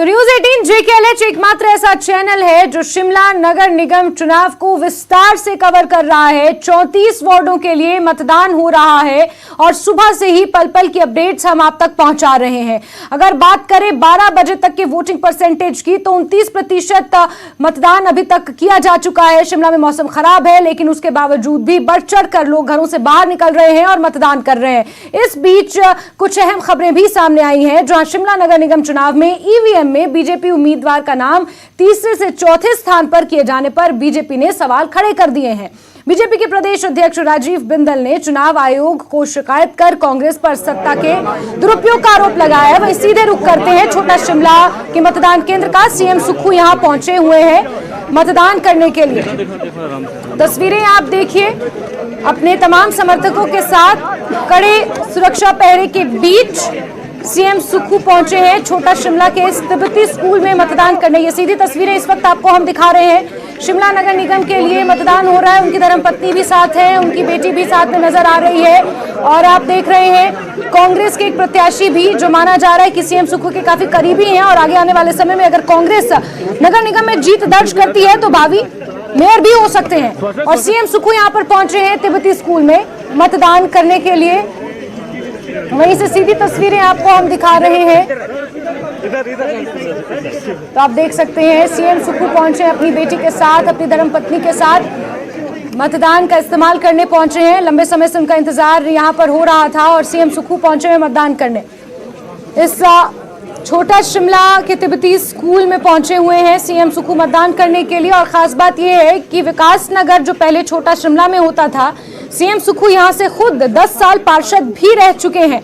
तो news 18 JKLH एकमात्र ऐसा चैनल है जो शिमला नगर निगम चुनाव को विस्तार से कवर कर रहा है। 34 वार्डों के लिए मतदान हो रहा है और सुबह से ही पल पल की अपडेट्स हम आप तक पहुंचा रहे हैं। अगर बात करें 12 बजे तक के वोटिंग परसेंटेज की तो 29% मतदान अभी तक किया जा चुका है। शिमला में मौसम खराब है लेकिन उसके बावजूद भी बढ़ चढ़ कर लोग घरों से बाहर निकल रहे हैं और मतदान कर रहे हैं। इस बीच कुछ अहम खबरें भी सामने आई हैं, जहां शिमला नगर निगम चुनाव में ईवीएम में बीजेपी उम्मीदवार का नाम तीसरे से चौथे स्थान पर किए जाने पर बीजेपी ने सवाल खड़े कर दिए हैं। बीजेपी के प्रदेश अध्यक्ष राजीव बिंदल ने चुनाव आयोग को शिकायत कर कांग्रेस पर सत्ता के दुरुपयोग का आरोप लगाया। वहीं सीधे रुख करते हैं छोटा शिमला के मतदान केंद्र का। सीएम सुक्खू यहां पहुंचे हुए हैं मतदान करने के लिए। तस्वीरें आप देखिए, अपने तमाम समर्थकों के साथ कड़े सुरक्षा पहरे के बीच सीएम सुक्खू पहुंचे हैं छोटा शिमला के इस तिब्बती स्कूल में मतदान करने। ये सीधी तस्वीरें इस वक्त आपको हम दिखा रहे हैं। शिमला नगर निगम के लिए मतदान हो रहा है। उनकी धर्मपत्नी भी साथ है, उनकी बेटी भी साथ में नजर आ रही है। और आप देख रहे हैं कांग्रेस के एक प्रत्याशी भी, जो माना जा रहा है कि सीएम सुक्खू के काफी करीबी हैं और आगे आने वाले समय में अगर कांग्रेस नगर निगम में जीत दर्ज करती है तो भावी मेयर भी हो सकते हैं। और सीएम सुक्खू यहाँ पर पहुंचे हैं तिब्बती स्कूल में मतदान करने के लिए। वहीं से सीधी तस्वीरें आपको हम दिखा रहे हैं। तो आप देख सकते हैं सीएम सुक्खू पहुंचे अपनी बेटी के साथ, अपनी धर्मपत्नी के साथ मतदान का इस्तेमाल करने पहुंचे हैं। लंबे समय से उनका इंतजार यहां पर हो रहा था और सीएम सुक्खू पहुंचे हैं मतदान करने। इस छोटा शिमला के तिब्बती स्कूल में पहुंचे हुए हैं सीएम सुक्खू मतदान करने के लिए। और खास बात यह है कि विकास नगर जो पहले छोटा शिमला में होता था, सीएम सुक्खू यहां से खुद 10 साल पार्षद भी रह चुके हैं।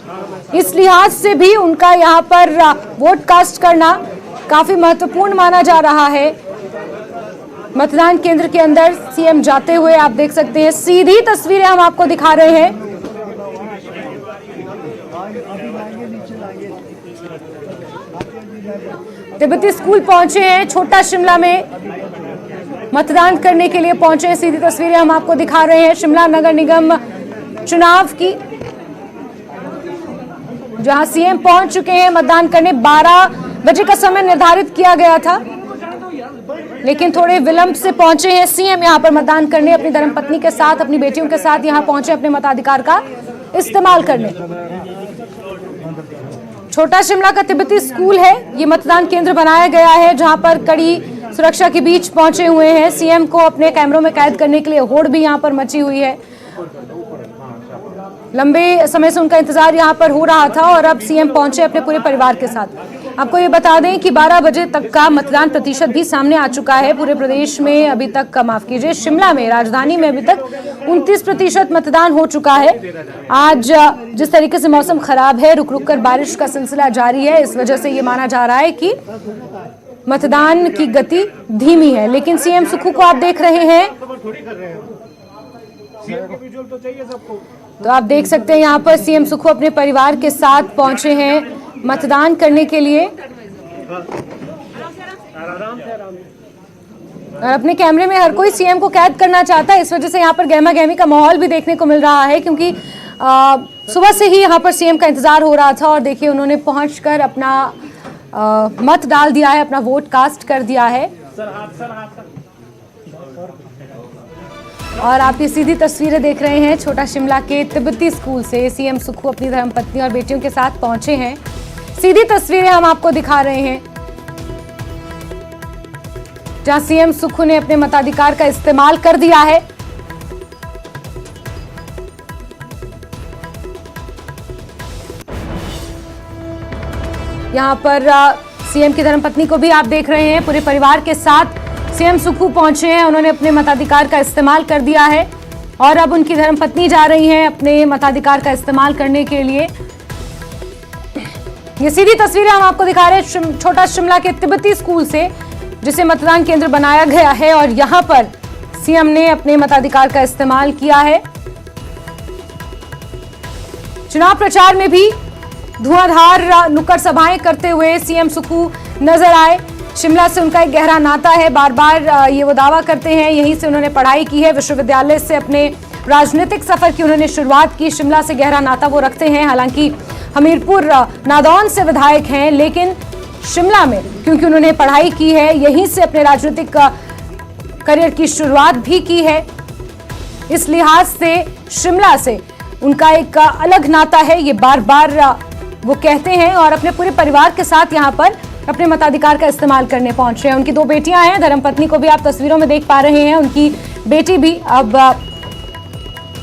इस लिहाज से भी उनका यहां पर वोट कास्ट करना काफी महत्वपूर्ण माना जा रहा है। मतदान केंद्र के अंदर सीएम जाते हुए आप देख सकते हैं। सीधी तस्वीरें हम आपको दिखा रहे हैं। तिब्बती स्कूल पहुंचे हैं छोटा शिमला में, मतदान करने के लिए पहुंचे हैं। सीधी तस्वीरें हम आपको दिखा रहे हैं शिमला नगर निगम चुनाव की, जहां सीएम पहुंच चुके हैं मतदान करने। 12 बजे का समय निर्धारित किया गया था लेकिन थोड़े विलंब से पहुंचे हैं सीएम यहां पर मतदान करने। अपनी धर्मपत्नी के साथ, अपनी बेटियों के साथ यहां पहुंचे अपने मताधिकार का इस्तेमाल करने। छोटा शिमला का तिब्बती स्कूल है, ये मतदान केंद्र बनाया गया है जहां पर कड़ी सुरक्षा के बीच पहुंचे हुए हैं। सीएम को अपने कैमरों में कैद करने के लिए होड़ भी यहां पर मची हुई है। लंबे समय से उनका इंतजार यहां पर हो रहा था और अब सीएम पहुंचे अपने पूरे परिवार के साथ। आपको ये बता दें कि 12 बजे तक का मतदान प्रतिशत भी सामने आ चुका है। पूरे प्रदेश में अभी तक, माफ कीजिए, शिमला में, राजधानी में अभी तक 29% मतदान हो चुका है। आज जिस तरीके से मौसम खराब है, रुक रुक कर बारिश का सिलसिला जारी है, इस वजह से ये माना जा रहा है कि मतदान की गति धीमी है। लेकिन सीएम सुक्खू को आप देख रहे हैं, तो आप देख सकते हैं यहाँ पर सीएम सुक्खू अपने परिवार के साथ पहुंचे हैं मतदान करने के लिए। और अपने कैमरे में हर कोई सीएम को कैद करना चाहता है, इस वजह से यहाँ पर गहमा गहमी का माहौल भी देखने को मिल रहा है, क्योंकि सुबह से ही यहाँ पर सीएम का इंतजार हो रहा था। और देखिए उन्होंने पहुंचकर अपना मत डाल दिया है, अपना वोट कास्ट कर दिया है। और आप ये सीधी तस्वीरें देख रहे हैं छोटा शिमला के तिब्बती स्कूल से। सीएम सुक्खू अपनी धर्मपत्नी और बेटियों के साथ पहुंचे हैं। सीधी तस्वीरें हम आपको दिखा रहे हैं जहां सीएम सुक्खू ने अपने मताधिकार का इस्तेमाल कर दिया है। यहां पर सीएम की धर्मपत्नी को भी आप देख रहे हैं। पूरे परिवार के साथ सीएम सुक्खू पहुंचे हैं। उन्होंने अपने मताधिकार का इस्तेमाल कर दिया है और अब उनकी धर्मपत्नी जा रही हैं अपने मताधिकार का इस्तेमाल करने के लिए। ये सीधी तस्वीरें हम आपको दिखा रहे हैं छोटा शिमला के तिब्बती स्कूल से, जिसे मतदान केंद्र बनाया गया है। और यहां पर सीएम ने अपने मताधिकार का इस्तेमाल किया है। चुनाव प्रचार में भी धुआंधार नुक्कड़ सभाएं करते हुए सीएम सुक्खू नजर आए। शिमला से उनका एक गहरा नाता है, बार बार ये वो दावा करते हैं। यहीं से उन्होंने पढ़ाई की है, विश्वविद्यालय से अपने राजनीतिक सफर की उन्होंने शुरुआत की। शिमला से गहरा नाता वो रखते हैं। हालांकि हमीरपुर नादौन से विधायक हैं, लेकिन शिमला में, क्योंकि उन्होंने पढ़ाई की है, यहीं से अपने राजनीतिक करियर की शुरुआत भी की है। इस लिहाज से शिमला से उनका एक अलग नाता है, ये बार बार वो कहते हैं, और अपने पूरे परिवार के साथ यहाँ पर अपने मताधिकार का इस्तेमाल करने पहुंचे हैं। उनकी 2 बेटियां हैं, धर्मपत्नी को भी आप तस्वीरों में देख पा रहे हैं, उनकी बेटी भी अब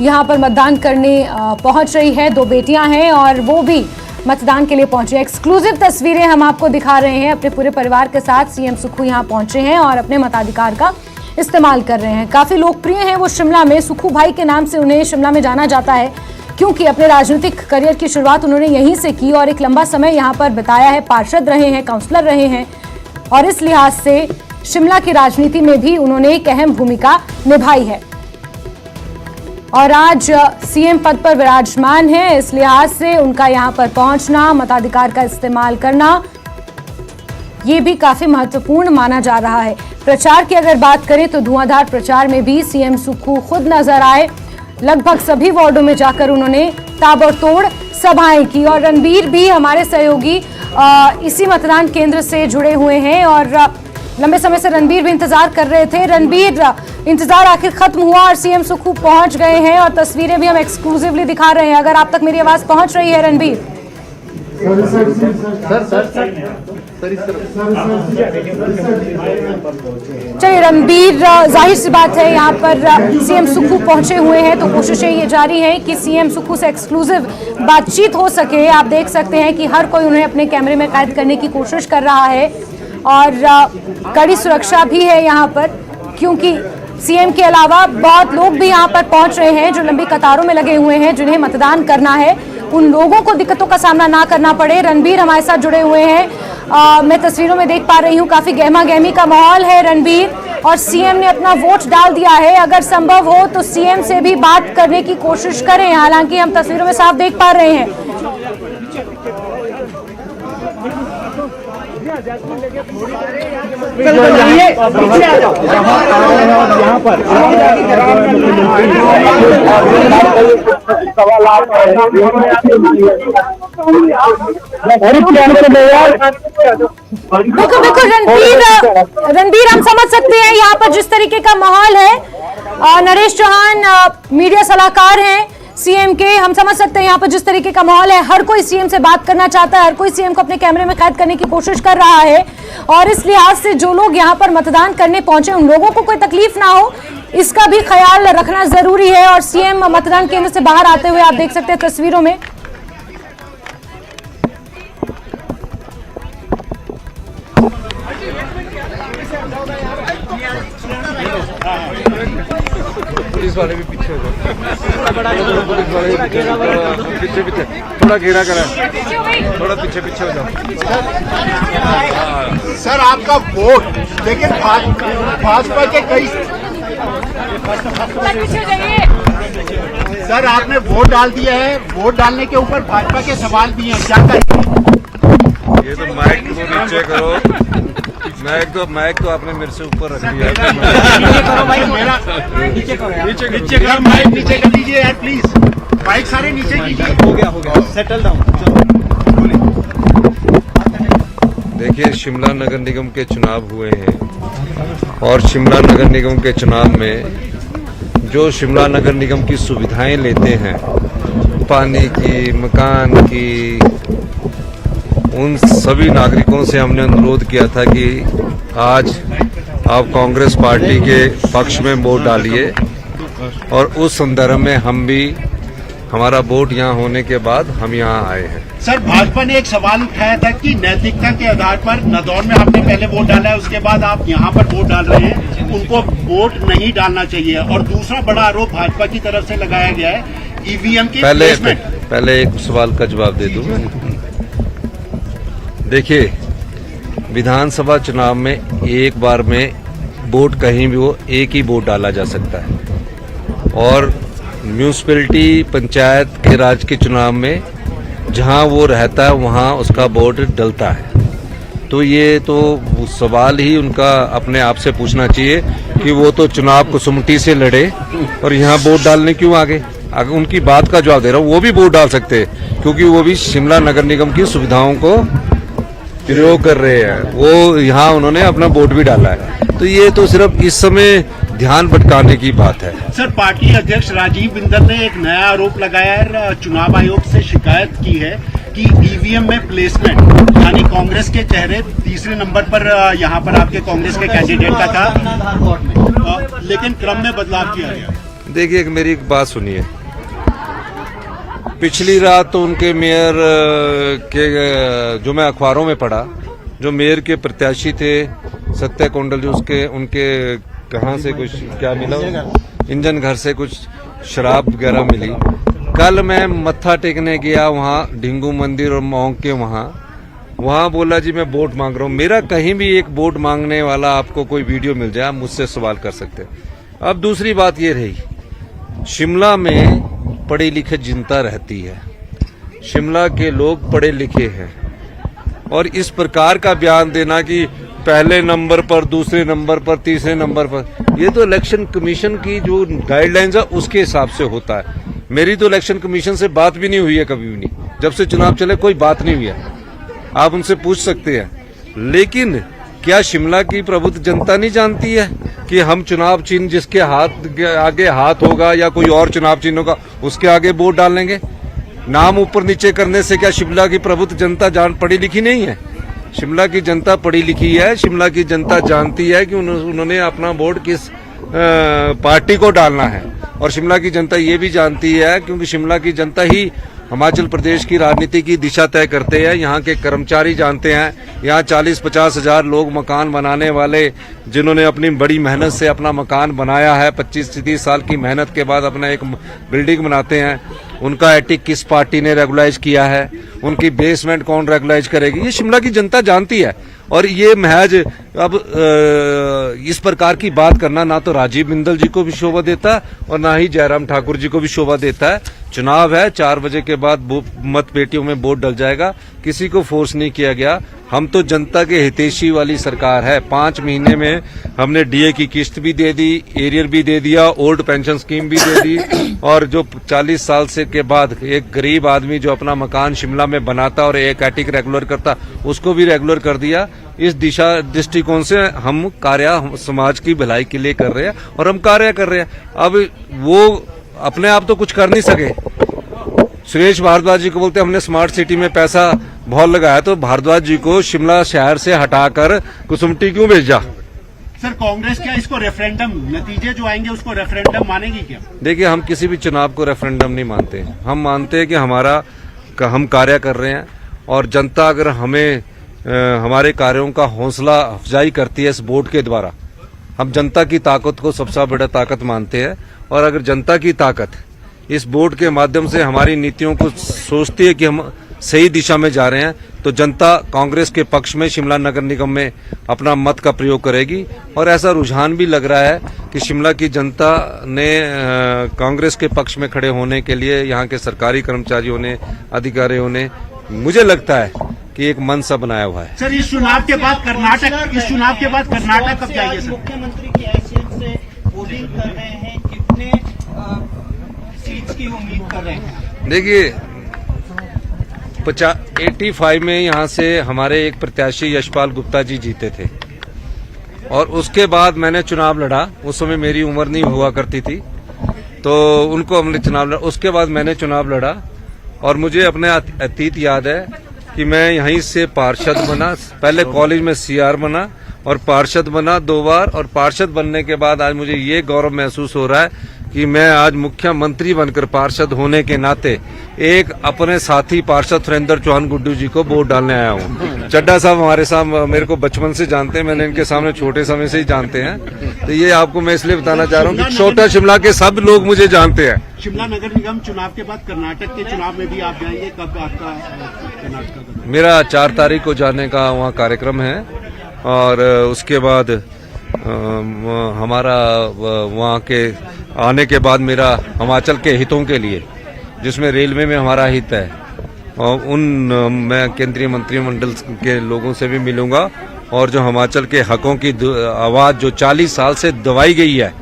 यहाँ पर मतदान करने पहुंच रही है। 2 बेटियां हैं और वो भी मतदान के लिए पहुंचे। एक्सक्लूसिव तस्वीरें हम आपको दिखा रहे हैं, अपने पूरे परिवार के साथ सीएम सुक्खू यहाँ पहुंचे हैं और अपने मताधिकार का इस्तेमाल कर रहे हैं। काफी लोकप्रिय हैं वो शिमला में, सुक्खू भाई के नाम से उन्हें शिमला में जाना जाता है, क्योंकि अपने राजनीतिक करियर की शुरुआत उन्होंने यहीं से की और एक लंबा समय यहाँ पर बिताया है, पार्षद रहे हैं, काउंसलर रहे हैं, और इस लिहाज से शिमला की राजनीति में भी उन्होंने एक अहम भूमिका निभाई है। और आज सीएम पद पर विराजमान है, इस लिहाज से उनका यहाँ पर पहुंचना, मताधिकार का इस्तेमाल करना, ये भी काफी महत्वपूर्ण माना जा रहा है। प्रचार की अगर बात करें तो धुआंधार प्रचार में भी सीएम सुक्खू खुद नजर आए। लगभग सभी वार्डों में जाकर उन्होंने ताबड़तोड़ सभाएं की, और रणबीर भी हमारे सहयोगी इसी मतदान केंद्र से जुड़े हुए हैं और लंबे समय से रणबीर भी इंतजार कर रहे थे। रणबीर, इंतजार आखिर खत्म हुआ और सीएम सुक्खू पहुंच गए हैं, और तस्वीरें भी हम एक्सक्लूसिवली दिखा रहे हैं। अगर आप तक मेरी आवाज पहुंच रही है रणबीर? चलिए रणबीर, जाहिर सी बात है यहाँ पर सीएम सुक्खू पहुंचे हुए हैं, तो कोशिशें ये जारी हैं कि सीएम सुक्खू से एक्सक्लूसिव बातचीत हो सके। आप देख सकते हैं कि हर कोई उन्हें अपने कैमरे में कैद करने की कोशिश कर रहा है, और कड़ी सुरक्षा भी है यहाँ पर, क्योंकि सीएम के अलावा बहुत लोग भी यहाँ पर पहुंच रहे हैं जो लंबी कतारों में लगे हुए हैं, जिन्हें मतदान करना है। उन लोगों को दिक्कतों का सामना ना करना पड़े। रणबीर हमारे साथ जुड़े हुए हैं, मैं तस्वीरों में देख पा रही हूँ, काफी गहमा गहमी का माहौल है रणबीर, और सीएम ने अपना वोट डाल दिया है। अगर संभव हो तो सीएम से भी बात करने की कोशिश करें, हालांकि हम तस्वीरों में साफ देख पा रहे हैं। यहाँ पर बिल्कुल रणबीर, हम समझ सकते हैं यहाँ पर जिस तरीके का माहौल है। नरेश चौहान मीडिया सलाहकार हैं सीएम के, हम समझ सकते हैं यहाँ पर जिस तरीके का माहौल है। हर कोई सीएम से बात करना चाहता है, हर कोई सीएम को अपने कैमरे में कैद करने की कोशिश कर रहा है, और इस लिहाज से जो लोग यहाँ पर मतदान करने पहुंचे उन लोगों को कोई तकलीफ ना हो, इसका भी ख्याल रखना जरूरी है। और सीएम मतदान केंद्र से बाहर आते हुए आप देख सकते हैं तस्वीरों में। पुलिस वाले भी पीछे हो जाओ, पुलिस वाले भी पीछे पीछे थोड़ा घेरा करा, थोड़ा पीछे पीछे हो जाओ। सर आपका वोट, लेकिन भाजपा के कई सर आपने वोट डाल दिया है, वोट डालने के ऊपर भाजपा के सवाल भी हैं, क्या करें? ये तो माइक को नीचे करो, माइक तो आपने मेरे से ऊपर रख दिया। नीचे करो, माइक नीचे कर दीजिए यार प्लीज, माइक सारे नीचे कीजिए। हो गया, सेटल डाउन। देखिए, शिमला नगर निगम के चुनाव हुए हैं, और शिमला नगर निगम के चुनाव में जो शिमला नगर निगम की सुविधाएं लेते हैं, पानी की, मकान की, उन सभी नागरिकों से हमने अनुरोध किया था कि आज आप कांग्रेस पार्टी के पक्ष में वोट डालिए, और उस संदर्भ में हम भी, हमारा वोट यहाँ होने के बाद हम यहाँ आए हैं। सर भाजपा ने एक सवाल उठाया था कि नैतिकता के आधार पर नदौर में आपने पहले वोट डाला है, उसके बाद आप यहाँ पर वोट डाल रहे हैं, उनको वोट नहीं डालना चाहिए। और दूसरा बड़ा आरोप भाजपा की तरफ से लगाया गया है ईवीएम की प्लेसमेंट। पहले एक सवाल का जवाब दे दूं। देखिए, विधानसभा चुनाव में एक बार में वोट कहीं भी हो, एक ही वोट डाला जा सकता है, और म्यूनिसिपैलिटी पंचायत के राज के चुनाव में जहां वो रहता है वहां उसका वोट डलता है। तो ये तो सवाल ही उनका अपने आप से पूछना चाहिए कि वो तो चुनाव कुसुमटी से लड़े और यहाँ वोट डालने क्यों आगे। अगर उनकी बात का जवाब दे रहा हूँ, वो भी वोट डाल सकते हैं, क्योंकि वो भी शिमला नगर निगम की सुविधाओं को प्रयोग कर रहे हैं, वो यहाँ उन्होंने अपना वोट भी डाला है। तो ये तो सिर्फ इस समय ध्यान भटकाने की बात है। सर, पार्टी अध्यक्ष राजीव बिंदल ने एक नया आरोप लगाया है, चुनाव आयोग से शिकायत की है कि ईवीएम में प्लेसमेंट, यानी कांग्रेस के चेहरे तीसरे नंबर पर यहाँ पर आपके कांग्रेस के कैंडिडेट का था, लेकिन क्रम में बदलाव किया गया। देखिए, मेरी एक बात सुनिए। पिछली रात तो उनके मेयर के, जो मैं अखबारों में पढ़ा, जो मेयर के प्रत्याशी थे सत्य कोंडल, जो उनके कहाँ से कुछ क्या मिला, इंजन घर से कुछ शराब वगैरह मिली। कल मैं मत्था टेकने गया वहाँ ढिंगू मंदिर और मोंग के वहाँ बोला जी मैं वोट मांग रहा हूँ। मेरा कहीं भी एक वोट मांगने वाला आपको कोई वीडियो मिल जाए, आप मुझसे सवाल कर सकते हैं। अब दूसरी बात ये रही, शिमला में पढ़ी लिखी जनता रहती है, शिमला के लोग पढ़े लिखे हैं, और इस प्रकार का बयान देना कि पहले नंबर पर, दूसरे नंबर पर, तीसरे नंबर पर, ये तो इलेक्शन कमीशन की जो गाइडलाइंस है उसके हिसाब से होता है। मेरी तो इलेक्शन कमीशन से बात भी नहीं हुई है, कभी भी नहीं। जब से चुनाव चले कोई बात नहीं हुई है, आप उनसे पूछ सकते हैं। लेकिन क्या शिमला की प्रबुद्ध जनता नहीं जानती है कि हम चुनाव चिन्ह जिसके आगे हाथ होगा या कोई और चुनाव चिन्ह होगा उसके आगे वोट डालेंगे? नाम ऊपर नीचे करने से क्या शिमला की प्रबुद्ध जनता पढ़ी लिखी नहीं है? शिमला की जनता पढ़ी लिखी है। शिमला की जनता जानती है कि उन्होंने अपना वोट किस पार्टी को डालना है, और शिमला की जनता ये भी जानती है, क्योंकि शिमला की जनता ही हिमाचल प्रदेश की राजनीति की दिशा तय करते हैं। यहाँ के कर्मचारी जानते हैं, यहाँ 40-50 हजार लोग मकान बनाने वाले, जिन्होंने अपनी बड़ी मेहनत से अपना मकान बनाया है, 25-30 साल की मेहनत के बाद अपना एक बिल्डिंग बनाते हैं, उनका एटिक किस पार्टी ने रेगुलाइज किया है, उनकी बेसमेंट कौन रेगुलाइज करेगी, ये शिमला की जनता जानती है। और ये महज अब इस प्रकार की बात करना ना तो राजीव बिंदल जी को भी शोभा देता और ना ही जयराम ठाकुर जी को भी शोभा देता है। चुनाव है, 4 बजे के बाद मत पेटियों में वोट डल जाएगा, किसी को फोर्स नहीं किया गया। हम तो जनता के हितैषी वाली सरकार है। 5 महीने में हमने डीए की किस्त भी दे दी, एरियर भी दे दिया, ओल्ड पेंशन स्कीम भी दे दी, और जो 40 साल से के बाद एक गरीब आदमी जो अपना मकान शिमला में बनाता और एक एटिक रेगुलर करता, उसको भी रेगुलर कर दिया। इस दृष्टिकोण से हम कार्य समाज की भलाई के लिए कर रहे हैं, और हम कार्य कर रहे हैं। अब वो अपने आप तो कुछ कर नहीं सके। सुरेश भारद्वाज जी को बोलते हमने स्मार्ट सिटी में पैसा बहुत लगाया, तो भारद्वाज जी को शिमला शहर से हटाकर कुसुम्पटी क्यों भेजा? सर, कांग्रेस क्या इसको रेफरेंडम, नतीजे जो आएंगे उसको रेफरेंडम मानेगी क्या? देखिए, हम किसी भी चुनाव को रेफरेंडम नहीं मानते। हम मानते हैं कि हम कार्य कर रहे हैं, और जनता अगर हमें हमारे कार्यों का हौसला अफजाई करती है इस वोट के द्वारा, हम जनता की ताकत को सबसे बड़ा ताकत मानते हैं। और अगर जनता की ताकत इस वोट के माध्यम से हमारी नीतियों को सोचती है कि हम सही दिशा में जा रहे हैं, तो जनता कांग्रेस के पक्ष में शिमला नगर निगम में अपना मत का प्रयोग करेगी। और ऐसा रुझान भी लग रहा है कि शिमला की जनता ने कांग्रेस के पक्ष में खड़े होने के लिए यहाँ के सरकारी कर्मचारियों ने, अधिकारियों ने, मुझे लगता है कि एक मन सा बनाया हुआ है। सर, इस चुनाव के बाद कर्नाटक कब जाएंगे सर? मुख्यमंत्री की हैसियत से वोटिंग कर रहे हैं, कितने सीट्स की उम्मीद कर रहे हैं? देखिए, 85 में यहाँ से हमारे एक प्रत्याशी यशपाल गुप्ता जी जीते थे, और उसके बाद मैंने चुनाव लड़ा। उस समय मेरी उम्र नहीं हुआ करती थी, तो उनको हमने चुनाव लड़ा। उसके बाद मैंने चुनाव लड़ा, और मुझे अपने अतीत याद है कि मैं यहीं से पार्षद बना, पहले कॉलेज में सीआर बना और पार्षद बना 2 बार, और पार्षद बनने के बाद आज मुझे ये गौरव महसूस हो रहा है कि मैं आज मुख्यमंत्री बनकर पार्षद होने के नाते एक अपने साथी पार्षद सुरेंद्र चौहान गुड्डू जी को वोट डालने आया हूँ। चड्डा साहब हमारे साथ मेरे को बचपन से जानते हैं, मैंने इनके सामने छोटे समय से ही जानते हैं, तो ये आपको मैं इसलिए बताना चाह रहा हूँ कि छोटा शिमला के सब लोग मुझे जानते हैं। शिमला नगर निगम चुनाव के बाद कर्नाटक के चुनाव में भी आप जाएंगे, कब आपका कर्नाटक? मेरा 4 तारीख को जाने का वहाँ कार्यक्रम है, और उसके बाद हमारा वहाँ के आने के बाद मेरा हिमाचल के हितों के लिए, जिसमें रेलवे में हमारा हित है, और मैं केंद्रीय मंत्रिमंडल के लोगों से भी मिलूंगा, और जो हिमाचल के हकों की आवाज जो 40 साल से दबाई गई है,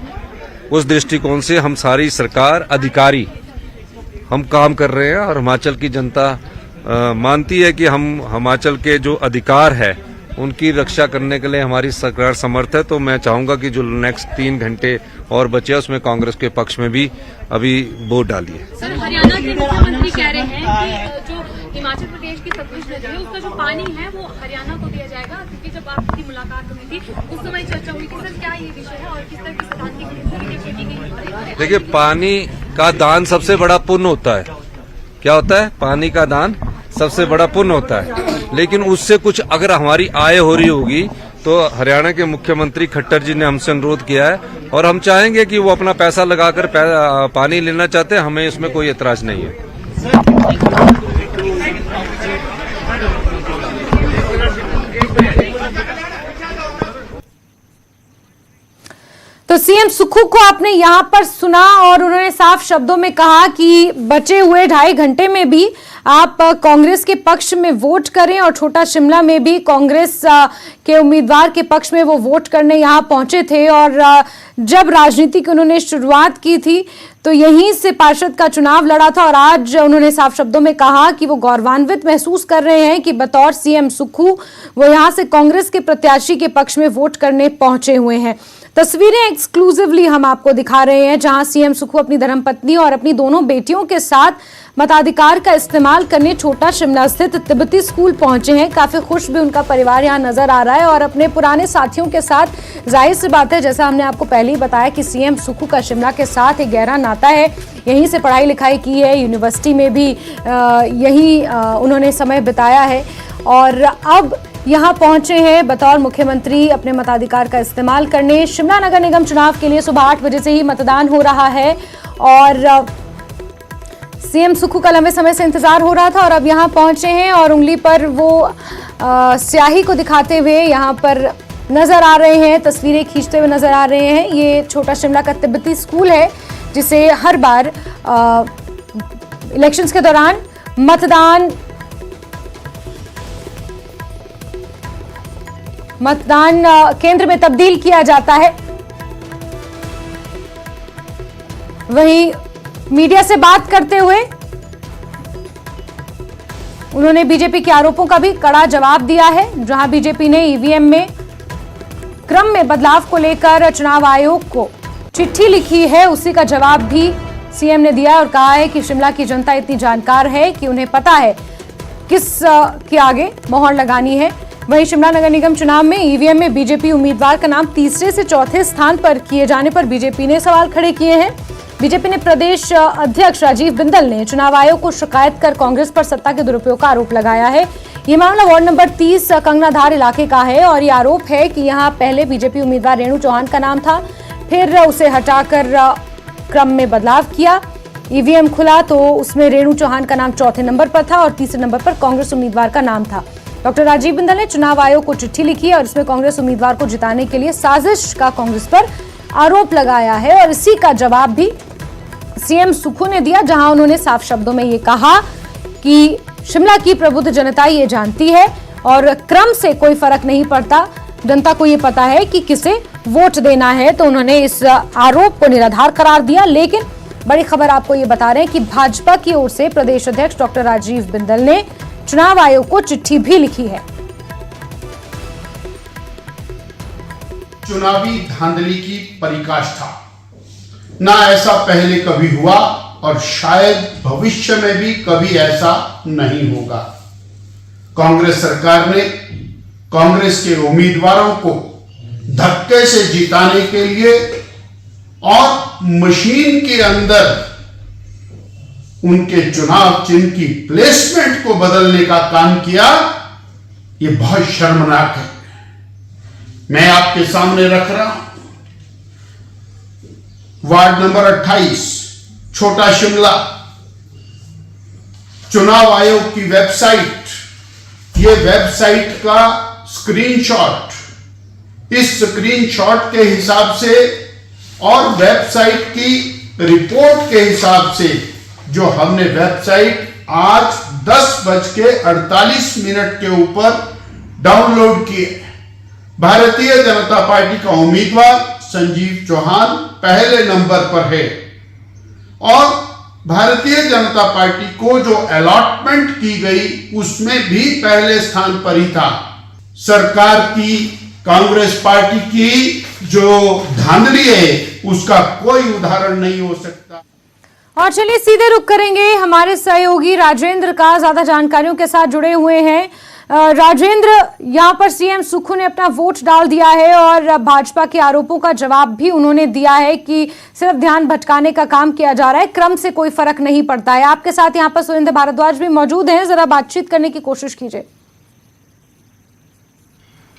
उस दृष्टिकोण से हम सारी सरकार, अधिकारी हम काम कर रहे हैं, और हिमाचल की जनता मानती है कि हम हिमाचल के जो अधिकार है उनकी रक्षा करने के लिए हमारी सरकार समर्थ है। तो मैं चाहूंगा कि जो नेक्स्ट 3 घंटे और बचे उसमें कांग्रेस के पक्ष में भी अभी वोट डालिए। सर, हरियाणा के मुख्यमंत्री कह रहे हैं कि जो हिमाचल प्रदेश की सतलुज नदी है उसका जो पानी है वो हरियाणा को दिया जाएगा, क्योंकि जब आपकी मुलाकात हुई थी उस समय चर्चा हुई थी। सर, क्या ये विषय है और किस तरह की सिद्धांत की गई? देखिए, पानी का दान सबसे बड़ा पुण्य होता है। क्या होता है? पानी का दान सबसे बड़ा पुण्य होता है। लेकिन उससे कुछ अगर हमारी आय हो रही होगी तो हरियाणा के मुख्यमंत्री खट्टर जी ने हमसे अनुरोध किया है और हम चाहेंगे कि वो अपना पैसा लगाकर पानी लेना चाहते हैं, हमें इसमें कोई एतराज नहीं है। तो सीएम सुक्खू को आपने यहां पर सुना और उन्होंने साफ शब्दों में कहा कि बचे हुए 2.5 घंटे में भी आप कांग्रेस के पक्ष में वोट करें, और छोटा शिमला में भी कांग्रेस के उम्मीदवार के पक्ष में वो वोट करने यहां पहुंचे थे। और जब राजनीति की उन्होंने शुरुआत की थी तो यहीं से पार्षद का चुनाव लड़ा था, और आज उन्होंने साफ शब्दों में कहा कि वो गौरवान्वित महसूस कर रहे हैं कि बतौर सीएम सुक्खू वो यहां से कांग्रेस के प्रत्याशी के पक्ष में वोट करने पहुंचे हुए हैं। तस्वीरें एक्सक्लूसिवली हम आपको दिखा रहे हैं जहां सीएम सुक्खू अपनी धर्मपत्नी और अपनी दोनों बेटियों के साथ मताधिकार का इस्तेमाल करने छोटा शिमला स्थित तिब्बती स्कूल पहुंचे हैं। काफी खुश भी उनका परिवार यहां नजर आ रहा है और अपने पुराने साथियों के साथ। जाहिर सी बात है, जैसा हमने आपको पहले ही बताया कि सीएम सुक्खू का शिमला के साथ एक गहरा नाता है। यहीं से पढ़ाई लिखाई की है, यूनिवर्सिटी में भी यही उन्होंने समय बिताया है और अब यहां पहुंचे हैं बतौर मुख्यमंत्री अपने मताधिकार का इस्तेमाल करने। शिमला नगर निगम चुनाव के लिए सुबह 8 बजे से ही मतदान हो रहा है और सीएम सुक्खू का लंबे समय से इंतजार हो रहा था और अब यहां पहुंचे हैं और उंगली पर वो स्याही को दिखाते हुए यहां पर नजर आ रहे हैं, तस्वीरें खींचते हुए नजर आ रहे हैं। ये छोटा शिमला का तिब्बती स्कूल है जिसे हर बार इलेक्शंस के दौरान मतदान केंद्र में तब्दील किया जाता है। वहीं मीडिया से बात करते हुए उन्होंने बीजेपी के आरोपों का भी कड़ा जवाब दिया है। जहां बीजेपी ने ईवीएम में क्रम में बदलाव को लेकर चुनाव आयोग को चिट्ठी लिखी है, उसी का जवाब भी सीएम ने दिया और कहा है कि शिमला की जनता इतनी जानकार है कि उन्हें पता है किस के आगे मोहर लगानी है। वहीं शिमला नगर निगम चुनाव में ईवीएम में बीजेपी उम्मीदवार का नाम तीसरे से चौथे स्थान पर किए जाने पर बीजेपी ने सवाल खड़े किए हैं। बीजेपी ने प्रदेश अध्यक्ष राजीव बिंदल ने चुनाव आयोग को शिकायत कर कांग्रेस पर सत्ता के दुरुपयोग का आरोप लगाया है। ये मामला वार्ड नंबर 30 कंगनाधार इलाके का है और ये आरोप है कि यहां पहले बीजेपी उम्मीदवार रेणु चौहान का नाम था, फिर उसे हटाकर क्रम में बदलाव किया। ईवीएम खुला तो उसमें रेणु चौहान का नाम चौथे नंबर पर था और तीसरे नंबर पर कांग्रेस उम्मीदवार का नाम था। डॉक्टर राजीव बिंदल ने चुनाव आयोग को चिट्ठी लिखी है और इसमें कांग्रेस उम्मीदवार को जिताने के लिए साजिश का कांग्रेस पर आरोप लगाया है और इसी का जवाब भी सीएम सुक्खू ने दिया, जहां उन्होंने साफ शब्दों में ये कहा कि शिमला की प्रबुद्ध जनता ये जानती है और क्रम से कोई फर्क नहीं पड़ता, जनता को ये पता है कि किसे वोट देना है। तो उन्होंने इस आरोप को निराधार करार दिया। लेकिन बड़ी खबर आपको ये बता रहे हैं कि भाजपा की ओर से प्रदेश अध्यक्ष डॉक्टर राजीव बिंदल ने चुनाव आयोग को चिट्ठी भी लिखी है। चुनावी धांधली की पराकाष्ठा ना ऐसा पहले कभी हुआ और शायद भविष्य में भी कभी ऐसा नहीं होगा। कांग्रेस सरकार ने कांग्रेस के उम्मीदवारों को धक्के से जिताने के लिए और मशीन के अंदर उनके चुनाव चिन्ह की प्लेसमेंट को बदलने का काम किया। ये बहुत शर्मनाक है। मैं आपके सामने रख रहा हूं वार्ड नंबर 28 छोटा शिमला चुनाव आयोग की वेबसाइट, ये वेबसाइट का स्क्रीनशॉट, इस स्क्रीनशॉट के हिसाब से और वेबसाइट की रिपोर्ट के हिसाब से जो हमने वेबसाइट आज 10:48 के ऊपर डाउनलोड किए, भारतीय जनता पार्टी का उम्मीदवार संजीव चौहान पहले नंबर पर है और भारतीय जनता पार्टी को जो अलॉटमेंट की गई उसमें भी पहले स्थान पर ही था। सरकार की, कांग्रेस पार्टी की जो धांधली है उसका कोई उदाहरण नहीं हो सकता। और चलिए सीधे रुख करेंगे हमारे सहयोगी राजेंद्र का, ज्यादा जानकारियों के साथ जुड़े हुए हैं। राजेंद्र, यहां पर सीएम सुक्खू ने अपना वोट डाल दिया है और भाजपा के आरोपों का जवाब भी उन्होंने दिया है कि सिर्फ ध्यान भटकाने का काम किया जा रहा है, क्रम से कोई फर्क नहीं पड़ता है। आपके साथ यहां पर सुरेंद्र भारद्वाज भी मौजूद हैं, जरा बातचीत करने की कोशिश कीजिए।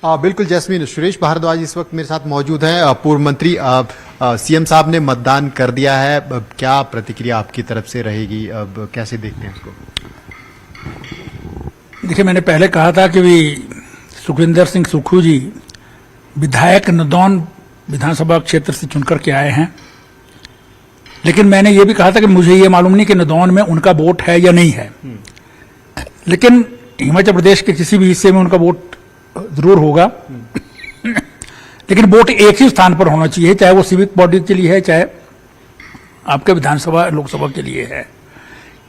बिल्कुल जैस्मीन, सुरेश भारद्वाज इस वक्त मेरे साथ मौजूद हैं। पूर्व मंत्री सीएम साहब ने मतदान कर दिया है, क्या प्रतिक्रिया आपकी तरफ से रहेगी, अब कैसे देखते हैं इसको? देखिए, मैंने पहले कहा था कि सुखविंदर सिंह सुक्खू जी विधायक नदौन विधानसभा क्षेत्र से चुनकर के आए हैं, लेकिन मैंने ये भी कहा था कि मुझे ये मालूम नहीं कि नदौन में उनका वोट है या नहीं है, लेकिन हिमाचल प्रदेश के किसी भी हिस्से में उनका वोट जरूर होगा। लेकिन वोट एक ही स्थान पर होना चाहिए, चाहे वो सिविक बॉडी के लिए है, चाहे आपके विधानसभा लोकसभा के लिए है,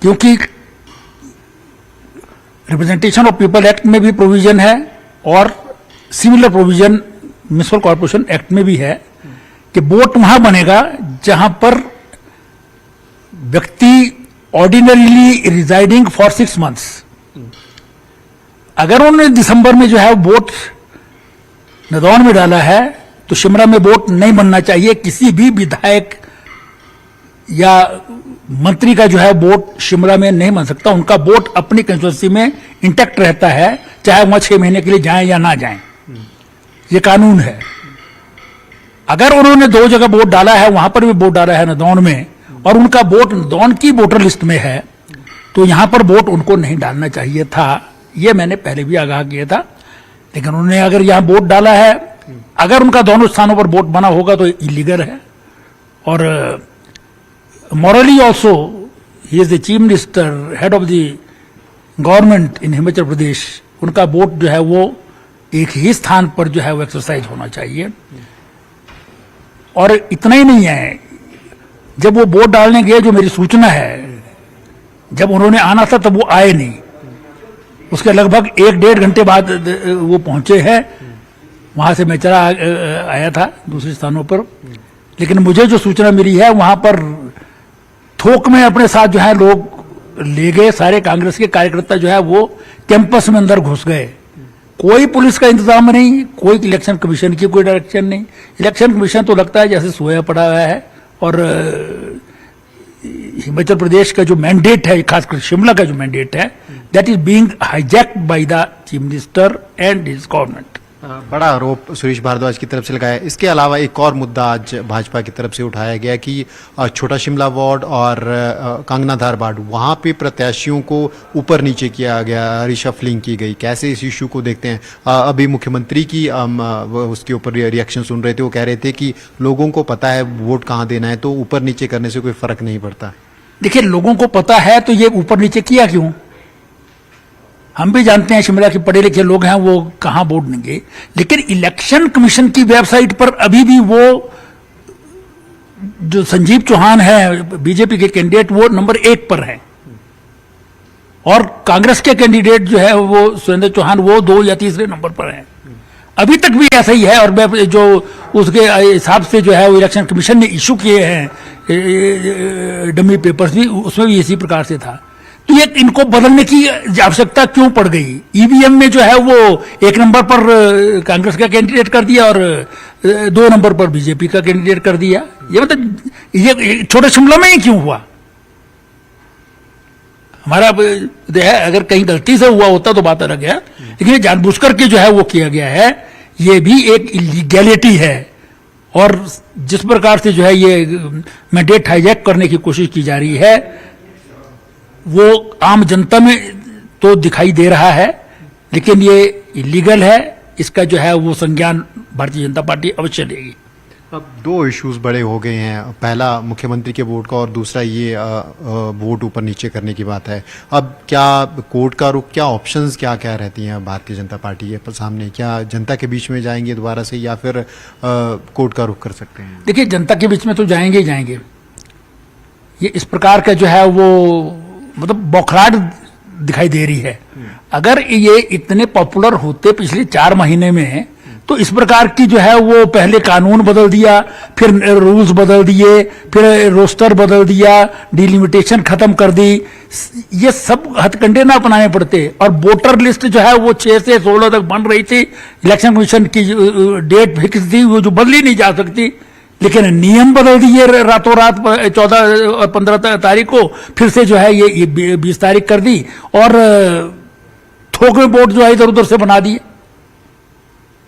क्योंकि रिप्रेजेंटेशन ऑफ पीपल एक्ट में भी प्रोविजन है और similar provision municipal corporation act में भी है कि वोट वहां बनेगा जहां पर व्यक्ति ऑर्डिनरीली रिजाइडिंग फॉर 6 मंथ्स, अगर उन्होंने दिसंबर में जो है वोट नदौन में डाला है तो शिमला में वोट नहीं बनना चाहिए। किसी भी विधायक या मंत्री का जो है वोट शिमला में नहीं बन सकता, उनका वोट अपनी कंस्टिट्यूंसी में इंटैक्ट रहता है, चाहे वहां 6 महीने के लिए जाएं या ना जाएं, ये कानून है। अगर उन्होंने 2 जगह वोट डाला है, वहां पर भी वोट डाला है नदौन में, और उनका वोट नदौन की वोटर लिस्ट में है, तो यहां पर वोट उनको नहीं डालना चाहिए था। ये मैंने पहले भी आगाह किया था, लेकिन उन्होंने अगर यहां वोट डाला है, अगर उनका दोनों स्थानों पर वोट बना होगा तो इलीगल है। और morally also he is the chief minister, head of the government in Himachal Pradesh, उनका वोट जो है वो एक ही स्थान पर जो है वो एक्सरसाइज होना चाहिए। और इतना ही नहीं है, जब वो वोट डालने गए, जो मेरी सूचना है, जब उन्होंने आना था तब वो आए नहीं, उसके लगभग 1-1.5 घंटे बाद वो पहुंचे हैं। वहां से मैं चला आया था दूसरे स्थानों पर, लेकिन मुझे जो सूचना मिली है वहां पर थोक में अपने साथ जो है लोग ले गए, सारे कांग्रेस के कार्यकर्ता जो है वो कैंपस में अंदर घुस गए। कोई पुलिस का इंतजाम नहीं, कोई इलेक्शन कमीशन की कोई डायरेक्शन नहीं। इलेक्शन कमीशन तो लगता है जैसे सोया पड़ा हुआ है, और हिमाचल प्रदेश का जो मैंडेट है, खासकर शिमला का जो मैंडेट है, that is being hijacked by the chief minister and his government. बड़ा आरोप सुरेश भारद्वाज की तरफ से लगाया। इसके अलावा एक और मुद्दा आज भाजपा की तरफ से उठाया गया कि छोटा शिमला वार्ड और कांगनाधार वार्ड, वहां पे प्रत्याशियों को ऊपर नीचे किया गया, रिशफलिंग की गई। कैसे इस इशू को देखते हैं? अभी मुख्यमंत्री की उसके ऊपर रिएक्शन सुन रहे थे, वो कह रहे थे कि लोगों को पता है वोट कहाँ देना है, तो ऊपर नीचे करने से कोई फर्क नहीं पड़ता। देखिए, लोगों को पता है तो ये ऊपर नीचे किया क्यों? हम भी जानते हैं शिमला के पढ़े लिखे लोग हैं, वो कहां वोट देंगे। लेकिन इलेक्शन कमीशन की वेबसाइट पर अभी भी वो जो संजीव चौहान है बीजेपी के कैंडिडेट, वो नंबर 1 पर है, और कांग्रेस के कैंडिडेट जो है वो सुरेंद्र चौहान, वो 2 या 3 नंबर पर है। अभी तक भी ऐसा ही है। और जो उसके हिसाब से जो है वो इलेक्शन कमीशन ने इशू किए हैं डमी पेपर्स भी, उसमें भी इसी प्रकार से था। तो ये इनको बदलने की आवश्यकता क्यों पड़ गई? ईवीएम में जो है वो 1 नंबर पर कांग्रेस का कैंडिडेट कर दिया और 2 नंबर पर बीजेपी का कैंडिडेट कर दिया। ये मतलब ये छोटे शिमला में ही क्यों हुआ? हमारा अगर कहीं गलती से हुआ होता तो बात अलग है, लेकिन ये जानबूझकर के जो है वो किया गया है, ये भी एक इलीगैलिटी है। और जिस प्रकार से जो है ये मैंडेट हाईजैक करने की कोशिश की जा रही है, वो आम जनता में तो दिखाई दे रहा है, लेकिन ये इलीगल है। इसका जो है वो संज्ञान भारतीय जनता पार्टी अवश्य लेगी। अब 2 इश्यूज बड़े हो गए हैं, पहला मुख्यमंत्री के वोट का और दूसरा ये वोट ऊपर नीचे करने की बात है। अब क्या कोर्ट का रुख, क्या ऑप्शंस क्या क्या रहती हैं भारतीय जनता पार्टी के सामने? क्या जनता के बीच में जाएंगे दोबारा से, या फिर कोर्ट का रुख कर सकते हैं? देखिए, जनता के बीच में तो जाएंगे ही जाएंगे, ये इस प्रकार का जो है वो मतलब बौखलाहट दिखाई दे रही है। अगर ये इतने पॉपुलर होते पिछले 4 महीने में, तो इस प्रकार की जो है वो पहले कानून बदल दिया, फिर रूल्स बदल दिए, फिर रोस्टर बदल दिया, डिलिमिटेशन खत्म कर दी, ये सब हथकंडे ना अपनाने पड़ते। और वोटर लिस्ट जो है वो 6 से 16 तक बन रही थी, इलेक्शन कमीशन की डेट फिक्स थी, वो जो बदली नहीं जा सकती, लेकिन नियम बदल दिए रातों रात 14 और 15 तारीख को, फिर से जो है ये 20 तारीख कर दी, और थोक में वोट जो है इधर उधर से बना दिए।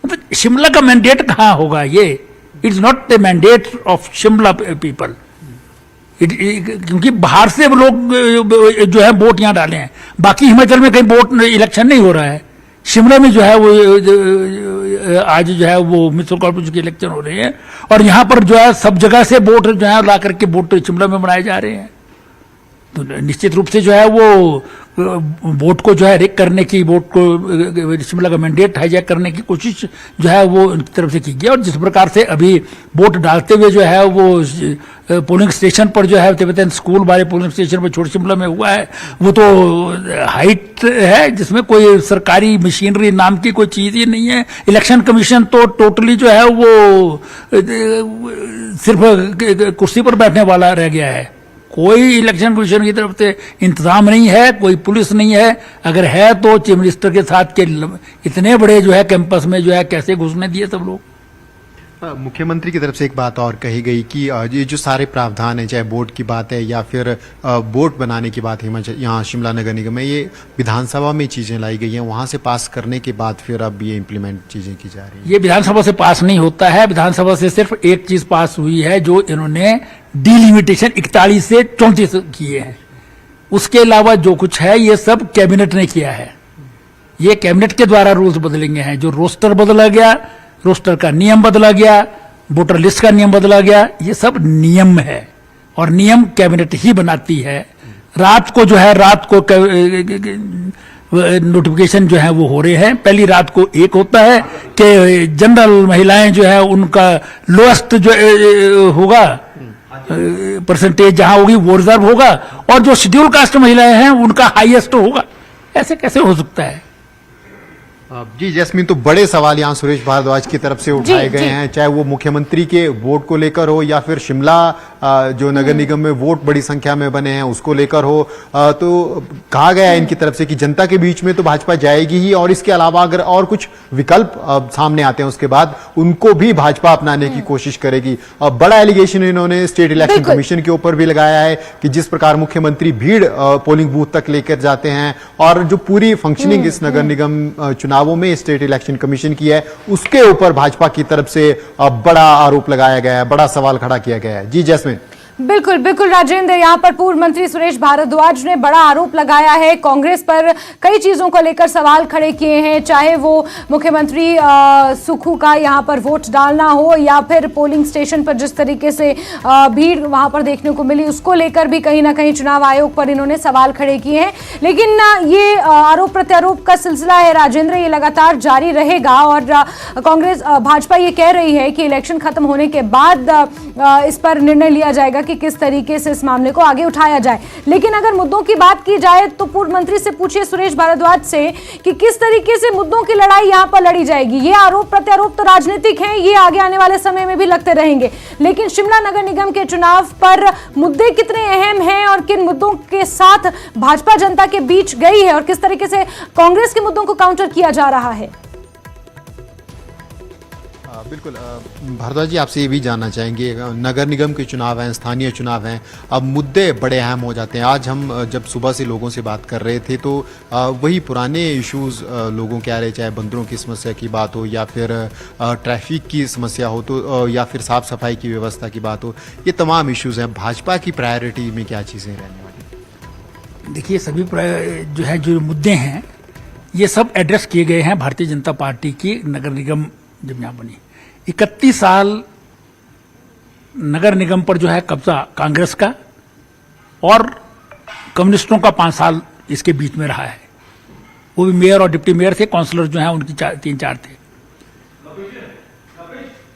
मतलब शिमला का मैंडेट कहां होगा ये? It's not the mandate of Shimla people. क्योंकि बाहर से लोग जो है वोट यहां डाले हैं, बाकी हिमाचल में कहीं वोट इलेक्शन नहीं हो रहा है। शिमला में जो है वो आज जो है वो म्युनिसिपल कॉर्पोरेशन के इलेक्शन हो रहे हैं, और यहां पर जो है सब जगह से वोट जो है ला करके वोट शिमला में बनाए जा रहे हैं। तो निश्चित रूप से जो है वो वोट को जो है रेक करने की, वोट को शिमला का मैंडेट हाईजैक करने की कोशिश जो है वो उनकी तरफ से की गई। और जिस प्रकार से अभी वोट डालते हुए जो है वो पोलिंग स्टेशन पर जो है तिब्बतन स्कूल वाले पोलिंग स्टेशन पर छोटे शिमला में हुआ है, वो तो हाइट है जिसमें कोई सरकारी मशीनरी नाम की कोई चीज ही नहीं है। इलेक्शन कमीशन तो टोटली जो है वो सिर्फ कुर्सी पर बैठने वाला रह गया है। कोई इलेक्शन कमीशन की तरफ से इंतजाम नहीं है, कोई पुलिस नहीं है। अगर है तो चीफ मिनिस्टर के साथ के इतने बड़े जो है कैंपस में जो है कैसे घुसने दिए सब लोग। मुख्यमंत्री की तरफ से एक बात और कही गई कि ये जो सारे प्रावधान हैं, चाहे बोर्ड की बात है या फिर बोर्ड बनाने की बात हिमाचल यहाँ शिमला नगर निगम में, ये विधानसभा में चीजें लाई गई हैं, वहां से पास करने के बाद फिर अब ये इम्प्लीमेंट चीजें की जा रही है। ये विधानसभा से पास नहीं होता है। विधानसभा से सिर्फ एक चीज पास हुई है, जो इन्होंने डिलिमिटेशन 41 से 34 किए हैं। उसके अलावा जो कुछ है ये सब कैबिनेट ने किया है। ये कैबिनेट के द्वारा रूल्स बदलेंगे हैं। जो रोस्टर बदला गया, रोस्टर का नियम बदला गया, वोटर लिस्ट का नियम बदला गया, ये सब नियम है और नियम कैबिनेट ही बनाती है। रात को जो है नोटिफिकेशन जो है वो हो रहे हैं। पहली रात को एक होता है कि जनरल महिलाएं जो है उनका लोएस्ट जो होगा परसेंटेज जहां होगी वो रिजर्व होगा, और जो शेड्यूल कास्ट महिलाएं हैं उनका हाईएस्ट होगा। ऐसे कैसे हो सकता है? जी जैस्मीन, तो बड़े सवाल यहाँ सुरेश भारद्वाज की तरफ से उठाए गए हैं, चाहे वो मुख्यमंत्री के वोट को लेकर हो या फिर शिमला जो नगर निगम में वोट बड़ी संख्या में बने हैं उसको लेकर हो। तो कहा गया है इनकी तरफ से कि जनता के बीच में तो भाजपा जाएगी ही, और इसके अलावा अगर और कुछ विकल्प सामने आते हैं उसके बाद उनको भी भाजपा अपनाने की कोशिश करेगी। बड़ा एलिगेशन इन्होंने स्टेट इलेक्शन कमीशन के ऊपर भी लगाया है कि जिस प्रकार मुख्यमंत्री भीड़ पोलिंग बूथ तक लेकर जाते हैं, और जो पूरी फंक्शनिंग इस नगर निगम चुनावों में स्टेट इलेक्शन कमीशन की है, उसके ऊपर भाजपा की तरफ से बड़ा आरोप लगाया गया है, बड़ा सवाल खड़ा किया गया है। जी जैस्मिन। बिल्कुल बिल्कुल राजेंद्र, यहाँ पर पूर्व मंत्री सुरेश भारद्वाज ने बड़ा आरोप लगाया है कांग्रेस पर, कई चीजों को लेकर सवाल खड़े किए हैं, चाहे वो मुख्यमंत्री सुखू का यहाँ पर वोट डालना हो या फिर पोलिंग स्टेशन पर जिस तरीके से भीड़ वहां पर देखने को मिली, उसको लेकर भी कहीं ना कहीं चुनाव आयोग पर इन्होंने सवाल खड़े किए हैं। लेकिन ये आरोप प्रत्यारोप का सिलसिला है राजेंद्र, ये लगातार जारी रहेगा, और कांग्रेस भाजपा ये कह रही है कि इलेक्शन खत्म होने के बाद इस पर निर्णय लिया जाएगा कि किस तरीके से इस मामले को आगे उठाया जाए। लेकिन अगर मुद्दों की बात की जाए तो पूर्व मंत्री से पूछिए सुरेश भारद्वाज से कि किस तरीके से मुद्दों की लड़ाई यहां पर लड़ी जाएगी। ये आरोप प्रत्यारोप तो राजनीतिक हैं, ये आगे आने वाले समय में भी लगते रहेंगे, लेकिन शिमला नगर निगम के चुनाव पर मुद्दे कितने अहम हैं और किन मुद्दों के साथ भाजपा जनता के बीच गई है और किस तरीके से कांग्रेस के मुद्दों को काउंटर किया जा रहा है। बिल्कुल भारद्वाज जी, आपसे ये भी जानना चाहेंगे, नगर निगम के चुनाव हैं, स्थानीय चुनाव हैं, अब मुद्दे बड़े अहम हो जाते हैं। आज हम जब सुबह से लोगों से बात कर रहे थे तो वही पुराने इश्यूज लोगों के आ रहे, चाहे बंदरों की समस्या की बात हो या फिर ट्रैफिक की समस्या हो तो या फिर साफ सफाई की व्यवस्था की बात हो, ये तमाम इश्यूज हैं। भाजपा की प्रायोरिटी में क्या चीज़ें रहने वाली? देखिए, सभी जो है जो मुद्दे हैं ये सब एड्रेस किए गए हैं भारतीय जनता पार्टी की नगर निगम जब यहाँ बनी। 31 साल नगर निगम पर जो है कब्जा कांग्रेस का, और कम्युनिस्टों का 5 साल इसके बीच में रहा है। वो भी मेयर और डिप्टी मेयर थे, काउंसलर जो हैं उनकी 3-4 थे।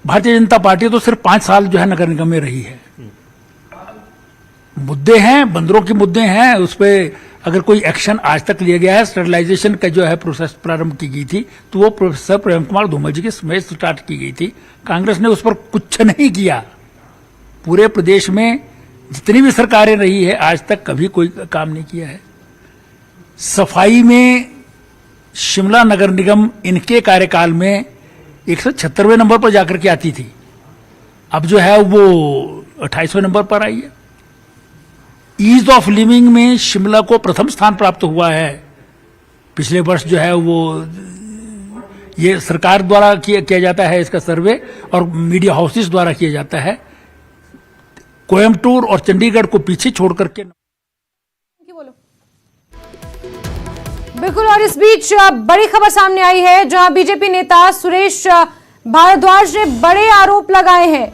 भारतीय जनता पार्टी तो सिर्फ 5 साल जो है नगर निगम में रही है। मुद्दे हैं, बंदरों के मुद्दे हैं, उस पर अगर कोई एक्शन आज तक लिया गया है। स्टरलाइजेशन का जो है प्रोसेस प्रारंभ की गई थी, तो वो प्रोफेसर प्रेम कुमार धूमल जी के समय स्टार्ट की गई थी। कांग्रेस ने उस पर कुछ नहीं किया। पूरे प्रदेश में जितनी भी सरकारें रही है आज तक कभी कोई काम नहीं किया है। सफाई में शिमला नगर निगम इनके कार्यकाल में 176वें नंबर पर जाकर के आती थी, अब जो है वो 28वें नंबर पर आई है। ईज ऑफ लिविंग में शिमला को प्रथम स्थान प्राप्त हुआ है। पिछले वर्ष जो है वो ये सरकार द्वारा किया जाता है इसका सर्वे, और मीडिया हाउसेस द्वारा किया जाता है। कोयम्बटूर और चंडीगढ़ को पीछे छोड़ करके। बिल्कुल, और इस बीच बड़ी खबर सामने आई है जहां बीजेपी नेता सुरेश भारद्वाज ने बड़े आरोप लगाए हैं।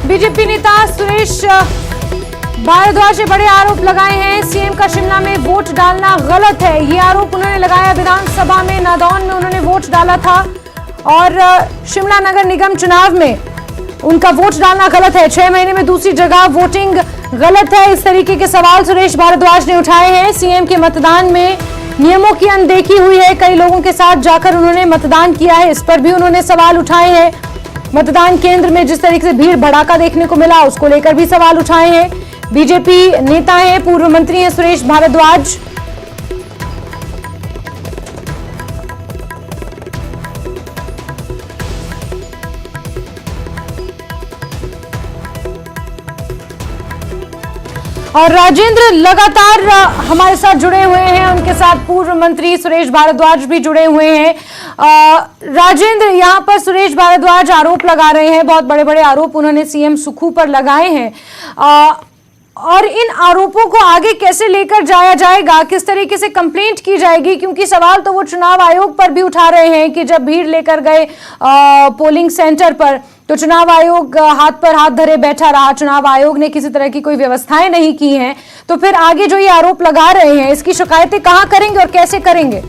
बीजेपी नेता सुरेश भारद्वाज ने बड़े आरोप लगाए हैं। सीएम का शिमला में वोट डालना गलत है, ये आरोप उन्होंने लगाया। विधानसभा में नादौन में उन्होंने वोट डाला था और शिमला नगर निगम चुनाव में उनका वोट डालना गलत है। 6 महीने में दूसरी जगह वोटिंग गलत है, इस तरीके के सवाल सुरेश भारद्वाज ने उठाए हैं। सीएम के मतदान में नियमों की अनदेखी हुई है, कई लोगों के साथ जाकर उन्होंने मतदान किया है, इस पर भी उन्होंने सवाल उठाए हैं। मतदान केंद्र में जिस तरीके से भीड़ भड़ाका देखने को मिला उसको लेकर भी सवाल उठाए हैं। बीजेपी नेता हैं, पूर्व मंत्री हैं सुरेश भारद्वाज। और राजेंद्र लगातार हमारे साथ जुड़े हुए हैं, उनके साथ पूर्व मंत्री सुरेश भारद्वाज भी जुड़े हुए हैं। राजेंद्र, यहां पर सुरेश भारद्वाज आरोप लगा रहे हैं, बहुत बड़े बड़े आरोप उन्होंने सीएम सुक्खू पर लगाए हैं, और इन आरोपों को आगे कैसे लेकर जाया जाएगा, किस तरीके से कंप्लेंट की जाएगी? क्योंकि सवाल तो वो चुनाव आयोग पर भी उठा रहे हैं कि जब भीड़ लेकर गए पोलिंग सेंटर पर तो चुनाव आयोग हाथ पर हाथ धरे बैठा रहा, चुनाव आयोग ने किसी तरह की कोई व्यवस्थाएं नहीं की हैं। तो फिर आगे जो ये आरोप लगा रहे हैं इसकी शिकायतें कहां करेंगे और कैसे करेंगे?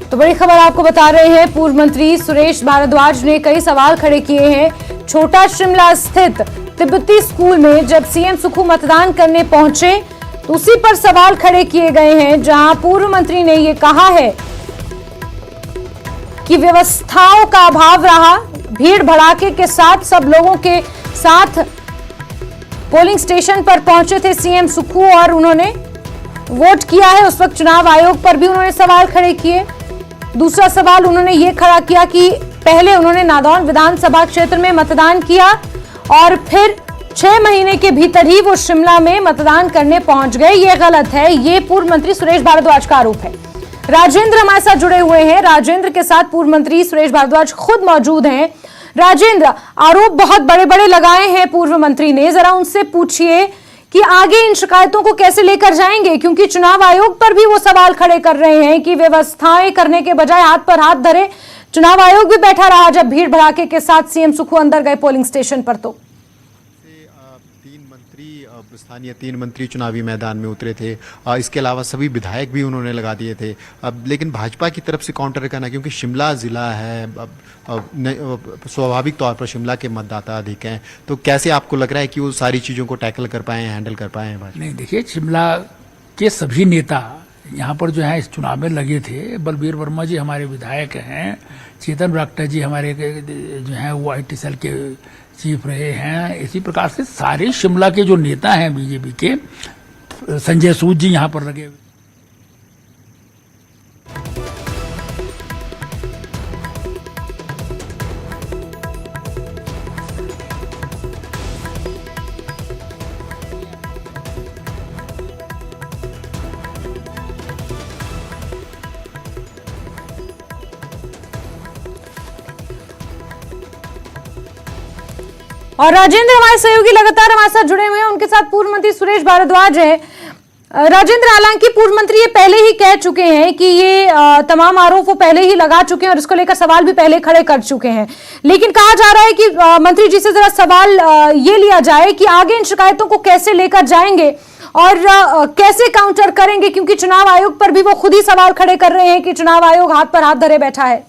तो बड़ी खबर आपको बता रहे हैं, पूर्व मंत्री सुरेश भारद्वाज ने कई सवाल खड़े किए हैं। छोटा शिमला स्थित तिब्बती स्कूल में जब सीएम सुक्खू मतदान करने पहुंचे तो उसी पर सवाल खड़े किए गए हैं, जहां पूर्व मंत्री ने यह कहा है कि व्यवस्थाओं का अभाव रहा, भीड़ भड़ाके के साथ सब लोगों के साथ पोलिंग स्टेशन पर पहुंचे थे सीएम सुक्खू और उन्होंने वोट किया है। उस वक्त चुनाव आयोग पर भी उन्होंने सवाल खड़े किए। दूसरा सवाल उन्होंने ये खड़ा किया कि पहले उन्होंने नादौन विधानसभा क्षेत्र में मतदान किया और फिर 6 महीने के भीतर ही वो शिमला में मतदान करने पहुंच गए, ये गलत है। ये पूर्व मंत्री सुरेश भारद्वाज का आरोप है। राजेंद्र हमारे साथ जुड़े हुए हैं, राजेंद्र के साथ पूर्व मंत्री सुरेश भारद्वाज खुद मौजूद हैं। राजेंद्र, आरोप बहुत बड़े बड़े लगाए हैं पूर्व मंत्री ने, जरा उनसे पूछिए कि आगे इन शिकायतों को कैसे लेकर जाएंगे, क्योंकि चुनाव आयोग पर भी वो सवाल खड़े कर रहे हैं कि व्यवस्थाएं करने के बजाय हाथ पर हाथ धरे। चुनाव आयोग भी बैठा रहा जब भीड़ भड़ाके के साथ सीएम सुक्खू अंदर गए पोलिंग स्टेशन पर। तो स्थानीय 3 मंत्री चुनावी मैदान में उतरे थे, इसके अलावा सभी विधायक भी उन्होंने लगा दिए थे। अब लेकिन भाजपा की तरफ से काउंटर करना, क्योंकि शिमला जिला है, स्वाभाविक तौर पर शिमला के मतदाता अधिक हैं, तो कैसे आपको लग रहा है कि वो सारी चीज़ों को टैकल कर पाए, हैंडल कर पाए हैं? नहीं, देखिए, शिमला के सभी नेता यहाँ पर जो है इस चुनाव में लगे थे। बलबीर वर्मा जी हमारे विधायक हैं, चेतन बरागटा जी हमारे जो हैं वो IT सेल के चीफ रहे हैं। इसी प्रकार से सारे शिमला के जो नेता हैं बीजेपी के, संजय सूद जी यहाँ पर लगे हुए। और राजेंद्र हमारे सहयोगी लगातार हमारे साथ जुड़े हुए हैं, उनके साथ पूर्व मंत्री सुरेश भारद्वाज है। राजेंद्र, हालांकि पूर्व मंत्री ये पहले ही कह चुके हैं कि ये तमाम आरोप वो पहले ही लगा चुके हैं और इसको लेकर सवाल भी पहले खड़े कर चुके हैं, लेकिन कहा जा रहा है कि मंत्री जी से जरा सवाल ये लिया जाए कि आगे इन शिकायतों को कैसे लेकर जाएंगे और कैसे काउंटर करेंगे, क्योंकि चुनाव आयोग पर भी वो खुद ही सवाल खड़े कर रहे हैं कि चुनाव आयोग हाथ पर हाथ धरे बैठा है।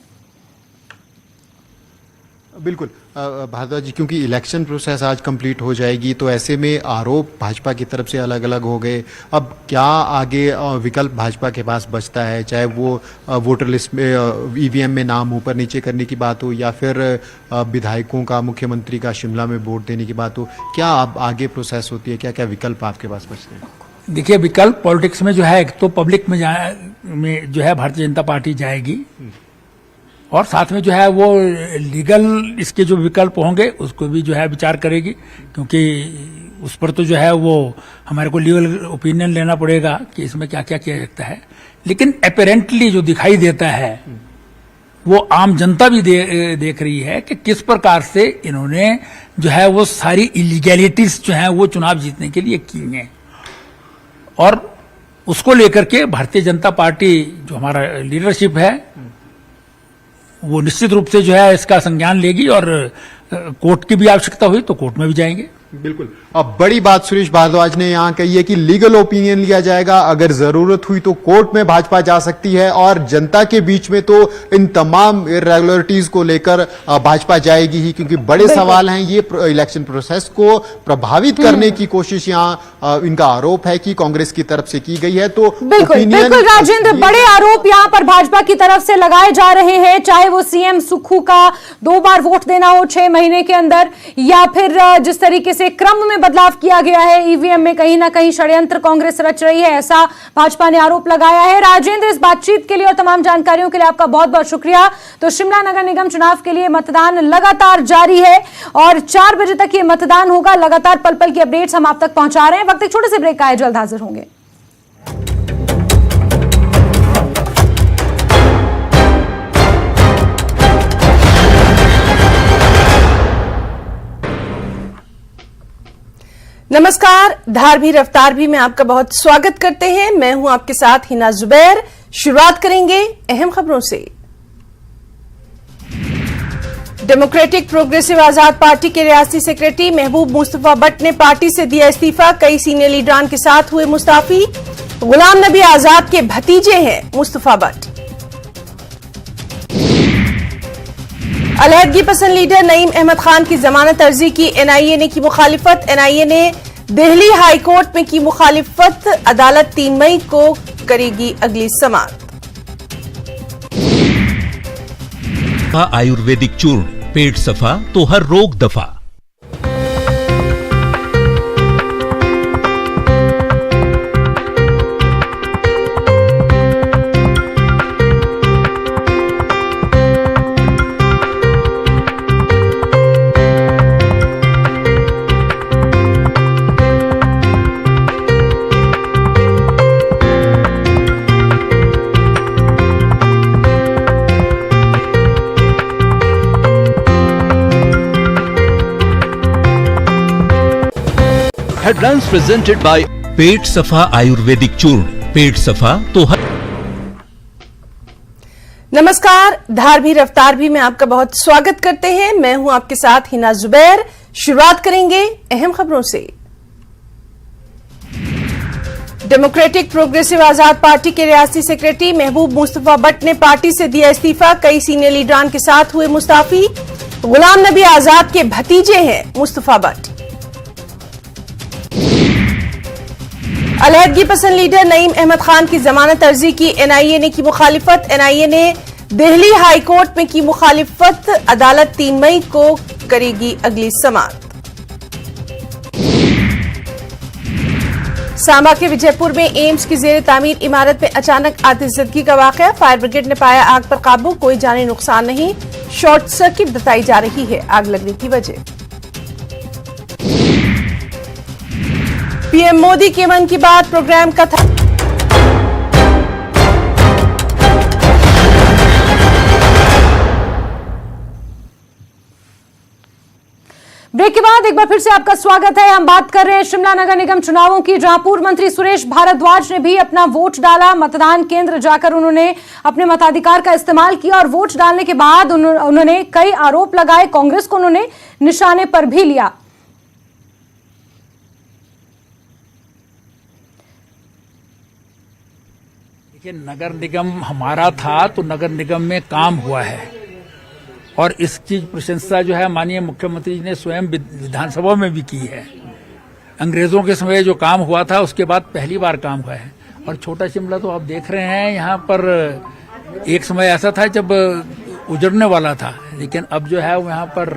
बिल्कुल भारद्वाज जी, क्योंकि इलेक्शन प्रोसेस आज कंप्लीट हो जाएगी तो ऐसे में आरोप भाजपा की तरफ से अलग अलग हो गए। अब क्या आगे विकल्प भाजपा के पास बचता है, चाहे वो वोटर लिस्ट में ईवीएम में नाम ऊपर नीचे करने की बात हो या फिर विधायकों का मुख्यमंत्री का शिमला में वोट देने की बात हो, क्या अब आगे प्रोसेस होती है, क्या क्या विकल्प आपके पास बचते हैं? देखिए, विकल्प पॉलिटिक्स में जो है, एक तो पब्लिक में जो है भारतीय जनता पार्टी जाएगी और साथ में जो है वो लीगल इसके जो विकल्प होंगे उसको भी जो है विचार करेगी, क्योंकि उस पर तो जो है वो हमारे को लीगल ओपिनियन लेना पड़ेगा कि इसमें क्या क्या किया जाता है। लेकिन अपेरेंटली जो दिखाई देता है वो आम जनता भी देख रही है कि किस प्रकार से इन्होंने जो है वो सारी इलीगैलिटीज जो है वो चुनाव जीतने के लिए की हैं, और उसको लेकर के भारतीय जनता पार्टी जो हमारा लीडरशिप है वो निश्चित रूप से जो है इसका संज्ञान लेगी और कोर्ट की भी आवश्यकता हुई तो कोर्ट में भी जाएंगे। बिल्कुल। अब बड़ी बात सुरेश भारद्वाज ने यहां कही है कि लीगल ओपिनियन लिया जाएगा, अगर जरूरत हुई तो कोर्ट में भाजपा जा सकती है और जनता के बीच में तो इन तमाम इरेगुलरिटीज को लेकर भाजपा जाएगी ही, क्योंकि बड़े सवाल हैं। ये इलेक्शन प्रोसेस को प्रभावित करने की कोशिश यहां इनका आरोप है कि कांग्रेस की तरफ से की गई है। तो बिल्कुल राजेंद्र, बड़े आरोप यहां पर भाजपा की तरफ से लगाए जा रहे हैं, चाहे वो सीएम सुक्खू का 2 बार वोट देना हो 6 महीने के अंदर, या फिर जिस तरीके से क्रम में बदलाव किया गया है ईवीएम में, कहीं ना कहीं षड्यंत्र कांग्रेस रच रही है, ऐसा भाजपा ने आरोप लगाया है। राजेंद्र, इस बातचीत के लिए और तमाम जानकारियों के लिए आपका बहुत बहुत शुक्रिया। तो शिमला नगर निगम चुनाव के लिए मतदान लगातार जारी है और 4 बजे तक ये मतदान होगा। लगातार पल पल की अपडेट्स हम आप तक पहुंचा रहे हैं। वक्त एक छोटे से ब्रेक का है, जल्द हाजिर होंगे। नमस्कार, धार भी रफ्तार भी में आपका बहुत स्वागत करते हैं। मैं हूं आपके साथ हिना जुबैर। शुरुआत करेंगे अहम खबरों से। डेमोक्रेटिक प्रोग्रेसिव आजाद पार्टी के रियासती सेक्रेटरी महबूब मुस्तफा भट्ट ने पार्टी से दिया इस्तीफा। कई सीनियर लीडरान के साथ हुए मुस्ताफी। गुलाम नबी आजाद के भतीजे हैं मुस्तफा भट्ट। अलहदगी पसंद लीडर नईम अहमद खान की जमानत अर्जी की एनआईए ने की मुखालिफत। एनआईए ने दिल्ली हाई कोर्ट में की मुखालिफत। अदालत 3 मई को करेगी अगली समाअत। आयुर्वेदिक चूर्ण, पेट सफा तो हर रोग दफा। Headlines presented by पेट सफा आयुर्वेदिक चूर्ण, पेट सफा तो हर। नमस्कार, धार भी रफ्तार भी में आपका बहुत स्वागत करते हैं। मैं हूं आपके साथ हिना जुबैर। शुरुआत करेंगे अहम खबरों से। डेमोक्रेटिक प्रोग्रेसिव आजाद पार्टी के रियासती सेक्रेटरी महबूब मुस्तफा भट्ट ने पार्टी से दिया इस्तीफा। कई सीनियर लीडरान के साथ हुए मुस्ताफी। गुलाम नबी आजाद के भतीजे हैं मुस्तफा भट्ट। अलहदगी पसंद लीडर नईम अहमद खान की जमानत अर्जी की एनआईए ने की मुखालिफत। एनआईए ने दिल्ली हाई कोर्ट में की मुखालिफत। अदालत 3 मई को करेगी अगली समाअत। सांबा के विजयपुर में एम्स की जेर तामीर इमारत में अचानक आतिशबाजी का वाकया। फायर ब्रिगेड ने पाया आग पर काबू, कोई जानी नुकसान नहीं। शॉर्ट सर्किट बताई जा रही है आग लगने की वजह। पीएम मोदी के मन की बात प्रोग्राम का था। ब्रेक के बाद एक बार फिर से आपका स्वागत है। हम बात कर रहे हैं शिमला नगर निगम चुनावों की, जहां पूर्व मंत्री सुरेश भारद्वाज ने भी अपना वोट डाला। मतदान केंद्र जाकर उन्होंने अपने मताधिकार का इस्तेमाल किया और वोट डालने के बाद उन्होंने कई आरोप लगाए। कांग्रेस को उन्होंने निशाने पर भी लिया। देखिए, नगर निगम हमारा था तो नगर निगम में काम हुआ है और इसकी प्रशंसा जो है माननीय मुख्यमंत्री जी ने स्वयं विधानसभा में भी की है। अंग्रेजों के समय जो काम हुआ था उसके बाद पहली बार काम हुआ है। और छोटा शिमला तो आप देख रहे हैं, यहाँ पर एक समय ऐसा था जब उजड़ने वाला था, लेकिन अब जो है यहाँ पर